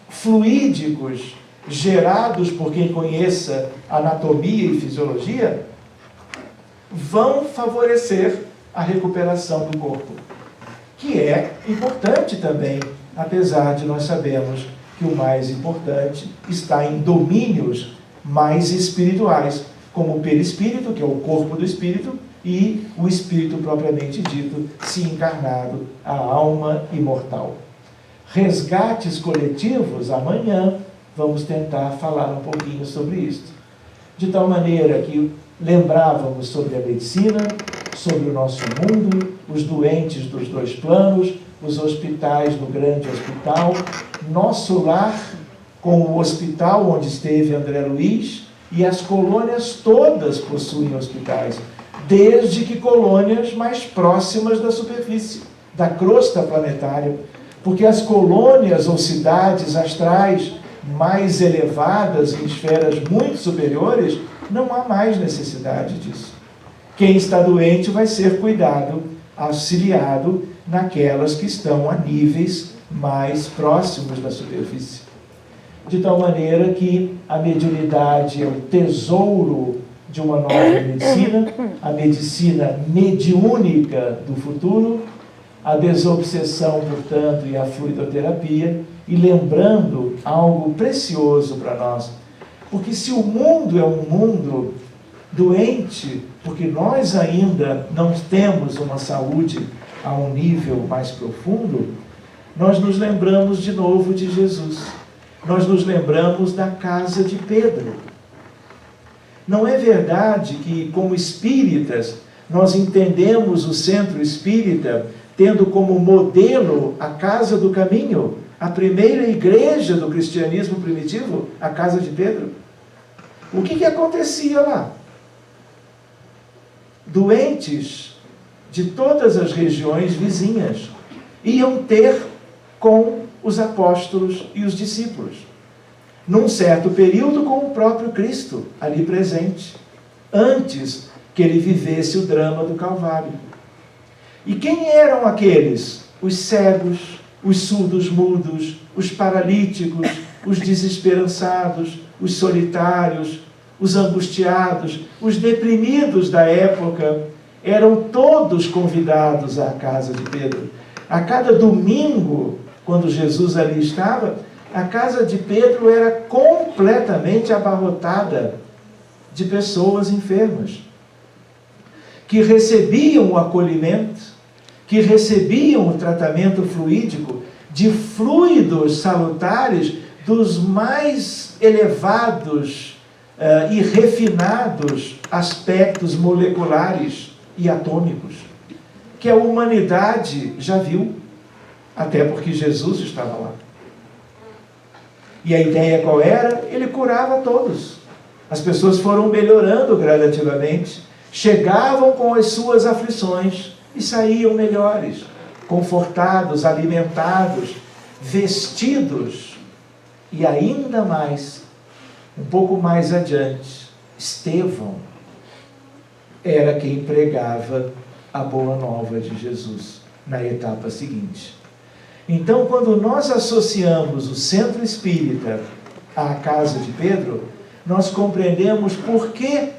fluídicos, gerados por quem conheça anatomia e fisiologia, vão favorecer a recuperação do corpo, que é importante também, apesar de nós sabermos que o mais importante está em domínios mais espirituais, como o perispírito, que é o corpo do espírito, e o espírito propriamente dito, se encarnado, a alma imortal. Resgates coletivos, amanhã vamos tentar falar um pouquinho sobre isso. De tal maneira que lembrávamos sobre a medicina, sobre o nosso mundo, os doentes dos dois planos, os hospitais do grande hospital, nosso lar com o hospital onde esteve André Luiz, e as colônias todas possuem hospitais, desde que colônias mais próximas da superfície, da crosta planetária, porque as colônias ou cidades astrais mais elevadas, em esferas muito superiores, não há mais necessidade disso. Quem está doente vai ser cuidado, auxiliado naquelas que estão a níveis mais próximos da superfície. De tal maneira que a mediunidade é o tesouro de uma nova medicina, a medicina mediúnica do futuro, a desobsessão, portanto, e a fluidoterapia, e lembrando algo precioso para nós. Porque se o mundo é um mundo doente, porque nós ainda não temos uma saúde a um nível mais profundo, nós nos lembramos de novo de Jesus. Nós nos lembramos da casa de Pedro. Não é verdade que, como espíritas, nós entendemos o centro espírita tendo como modelo a Casa do Caminho, a primeira igreja do cristianismo primitivo, a casa de Pedro? O que acontecia lá? Doentes de todas as regiões vizinhas iam ter com os apóstolos e os discípulos. Num certo período, com o próprio Cristo ali presente, antes que ele vivesse o drama do Calvário. E quem eram aqueles? Os cegos, os surdos mudos, os paralíticos, os desesperançados, os solitários, os angustiados, os deprimidos da época, eram todos convidados à casa de Pedro. A cada domingo, quando Jesus ali estava, a casa de Pedro era completamente abarrotada de pessoas enfermas, que recebiam o acolhimento, que recebiam o tratamento fluídico de fluidos salutares dos mais elevados e refinados aspectos moleculares e atômicos, que a humanidade já viu, até porque Jesus estava lá. E a ideia qual era? Ele curava todos. As pessoas foram melhorando gradativamente, chegavam com as suas aflições e saíam melhores, confortados, alimentados, vestidos. E ainda mais, um pouco mais adiante, Estevão era quem pregava a boa nova de Jesus na etapa seguinte. Então, quando nós associamos o centro espírita à casa de Pedro, nós compreendemos por que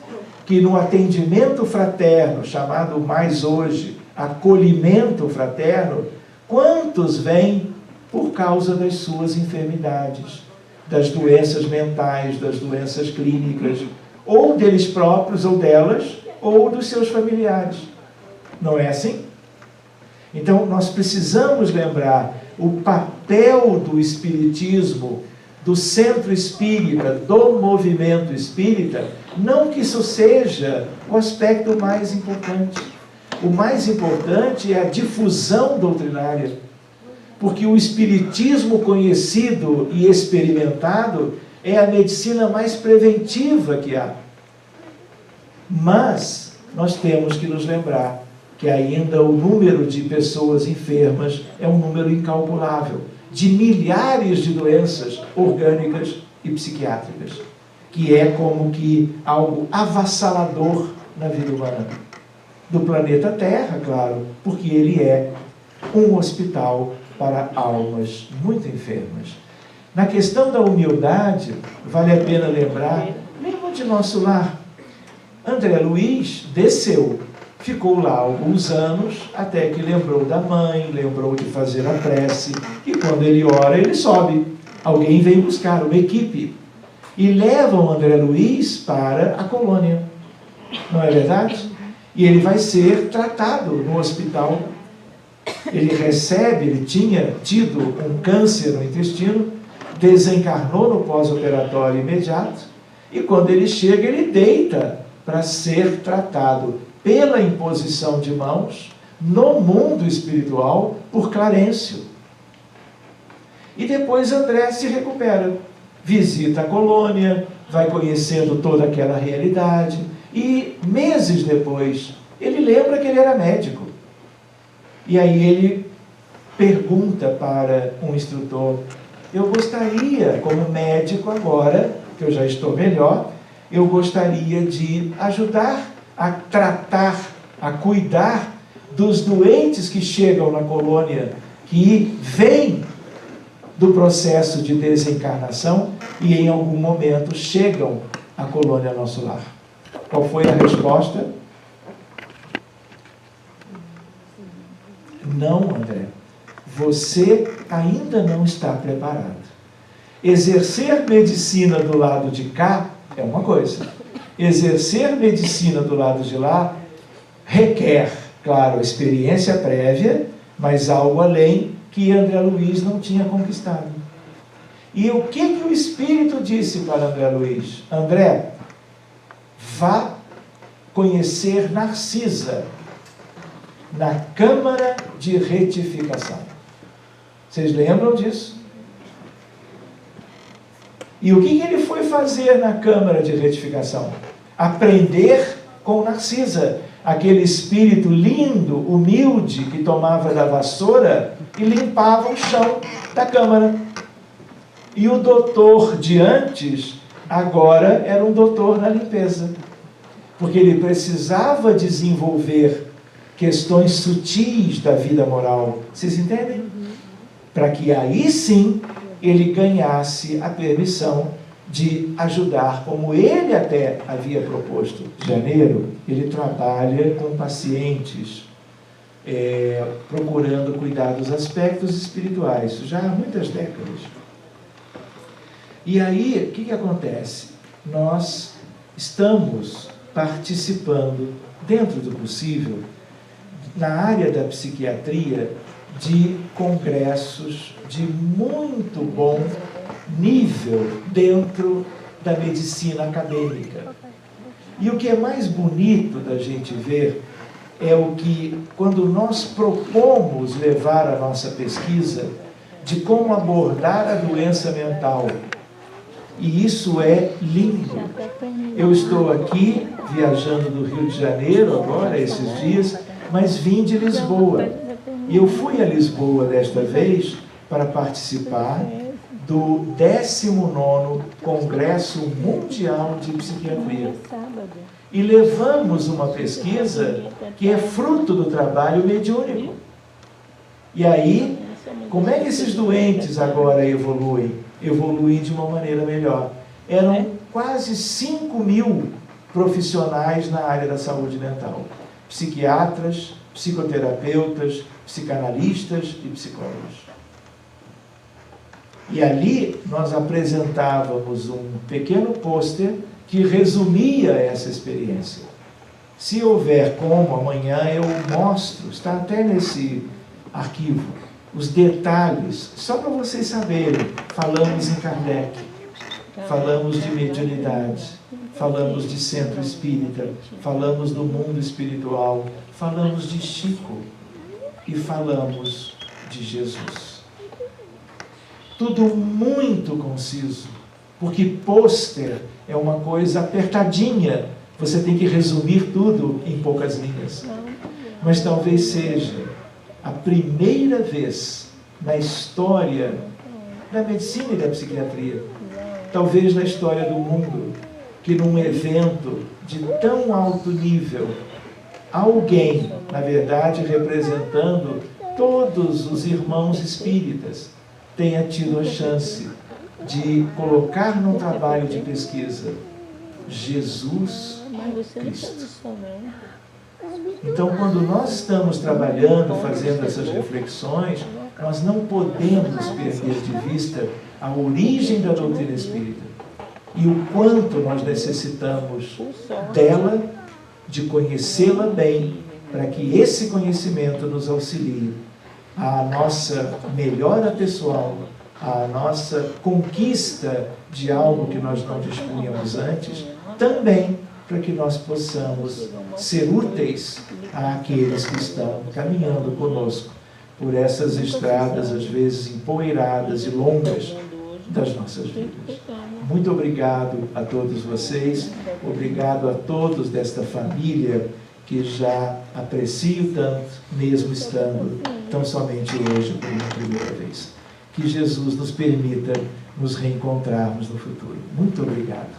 no atendimento fraterno, chamado mais hoje acolhimento fraterno, quantos vêm por causa das suas enfermidades, das doenças mentais, das doenças clínicas, ou deles próprios, ou delas, ou dos seus familiares. Não é assim? Então, nós precisamos lembrar o papel do espiritismo, do centro espírita, do movimento espírita, não que isso seja o aspecto mais importante. O mais importante é a difusão doutrinária, porque o espiritismo conhecido e experimentado é a medicina mais preventiva que há. Mas nós temos que nos lembrar que ainda o número de pessoas enfermas é um número incalculável, de milhares de doenças orgânicas e psiquiátricas, que é como que algo avassalador na vida humana. Do planeta Terra, claro, porque ele é um hospital para almas muito enfermas. Na questão da humildade, vale a pena lembrar, mesmo de nosso lar, André Luiz desceu, ficou lá alguns anos, até que lembrou da mãe, lembrou de fazer a prece, e quando ele ora, ele sobe. Alguém vem buscar, uma equipe, e levam André Luiz para a colônia. Não é verdade? E ele vai ser tratado no hospital. Ele recebe, ele tinha tido um câncer no intestino, desencarnou no pós-operatório imediato, e quando ele chega, ele deita para ser tratado pela imposição de mãos no mundo espiritual por Clarencio. E depois André se recupera, visita a colônia, vai conhecendo toda aquela realidade, e meses depois ele lembra que ele era médico. E aí ele pergunta para um instrutor: eu gostaria, como médico agora, que eu já estou melhor, eu gostaria de ajudar a tratar, a cuidar dos doentes que chegam na colônia, que vêm do processo de desencarnação e em algum momento chegam à colônia Nosso Lar. Qual foi a resposta? Não, André. Você ainda não está preparado. Exercer medicina do lado de cá é uma coisa. Exercer medicina do lado de lá requer Claro, experiência prévia, mas algo além que André Luiz não tinha conquistado. E o que o Espírito disse para André Luiz? André, vá conhecer Narcisa na Câmara de Retificação. Vocês lembram disso? E o que ele foi fazer na Câmara de Retificação? Aprender com Narcisa, aquele espírito lindo, humilde, que tomava da vassoura e limpava o chão da Câmara. E o doutor de antes, agora era um doutor na limpeza. Porque ele precisava desenvolver questões sutis da vida moral. Vocês entendem? Para que aí sim ele ganhasse a permissão de ajudar, como ele até havia proposto. Em janeiro, ele trabalha com pacientes, procurando cuidar dos aspectos espirituais, já há muitas décadas. E aí, o que acontece? Nós estamos participando, dentro do possível, na área da psiquiatria, de congressos de muito bom nível dentro da medicina acadêmica. E o que é mais bonito da gente ver é o que, quando nós propomos levar a nossa pesquisa de como abordar a doença mental, e isso é lindo. Eu estou aqui, viajando do Rio de Janeiro agora, esses dias, mas vim de Lisboa. E eu fui a Lisboa desta vez para participar do 19º Congresso Mundial de Psiquiatria. E levamos uma pesquisa que é fruto do trabalho mediúnico. E aí, como é que esses doentes agora evoluem? Evoluem de uma maneira melhor. Eram quase 5.000 profissionais na área da saúde mental. Psiquiatras, psicoterapeutas, psicanalistas e psicólogos. E ali nós apresentávamos um pequeno pôster que resumia essa experiência. Se houver como, amanhã eu mostro, está até nesse arquivo, os detalhes, só para vocês saberem. Falamos em Kardec, falamos de mediunidade, falamos de centro espírita, falamos do mundo espiritual, falamos de Chico e falamos de Jesus. Tudo muito conciso, porque pôster é uma coisa apertadinha, você tem que resumir tudo em poucas linhas. Mas talvez seja a primeira vez na história da medicina e da psiquiatria, talvez na história do mundo, que num evento de tão alto nível, alguém, na verdade, representando todos os irmãos espíritas, tenha tido a chance de colocar num trabalho de pesquisa Jesus Cristo. Então, quando nós estamos trabalhando, fazendo essas reflexões, nós não podemos perder de vista a origem da doutrina espírita e o quanto nós necessitamos dela, de conhecê-la bem, para que esse conhecimento nos auxilie à nossa melhora pessoal, à nossa conquista de algo que nós não dispunhamos antes, também para que nós possamos ser úteis àqueles que estão caminhando conosco por essas estradas, às vezes empoeiradas e longas das nossas vidas. Muito obrigado a todos vocês, obrigado a todos desta família que já aprecio tanto, mesmo estando tão somente hoje por uma primeira vez. Que Jesus nos permita nos reencontrarmos no futuro. Muito obrigado.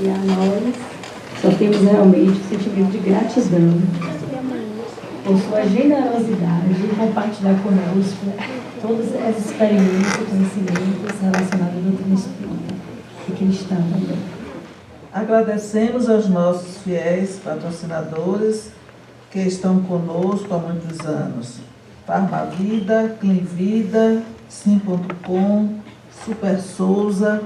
E a nós só temos realmente o sentimento de gratidão por sua generosidade em compartilhar conosco todas as experiências e conhecimentos relacionados à doutrina espírita e cristã também. Agradecemos aos nossos fiéis patrocinadores que estão conosco há muitos anos. Farmavida, Clinvida, Sim.com, Super Souza,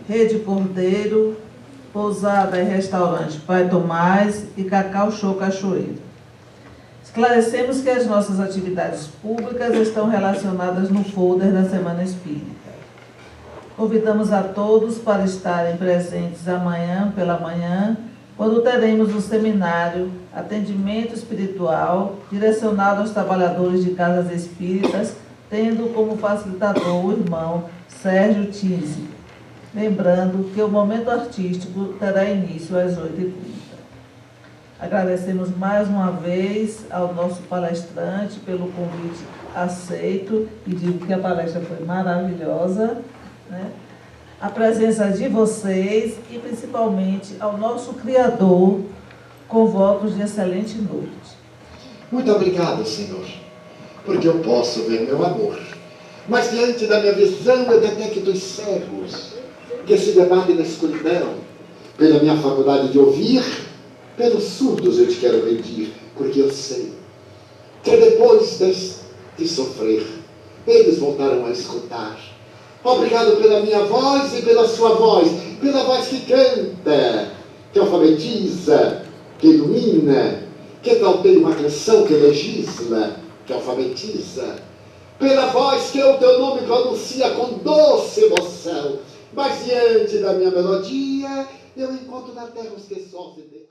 Rede Cordeiro, Pousada e Restaurante Pai Tomás e Cacau Show Cachoeiro. Esclarecemos que as nossas atividades públicas estão relacionadas no folder da Semana Espírita. Convidamos a todos para estarem presentes amanhã pela manhã, quando teremos o seminário Atendimento Espiritual, direcionado aos trabalhadores de casas espíritas, tendo como facilitador o irmão Sérgio Tinzi. Lembrando que o momento artístico terá início às 8h30. Agradecemos mais uma vez ao nosso palestrante pelo convite aceito e digo que a palestra foi maravilhosa, né? A presença de vocês e principalmente ao nosso Criador com votos de excelente noite. Muito obrigado, Senhor, porque eu posso ver meu amor. Mas diante da minha visão eu detecto dos cegos que se debatem na escuridão. Pela minha faculdade de ouvir, pelos surdos eu te quero pedir, porque eu sei que depois de sofrer, eles voltarão a escutar. Obrigado pela minha voz e pela sua voz, pela voz que canta, que alfabetiza, que ilumina, que talpeia uma canção, que legisla, que alfabetiza, pela voz que o teu nome pronuncia com doce emoção. Mas diante da minha melodia, eu encontro na terra os que sofrem.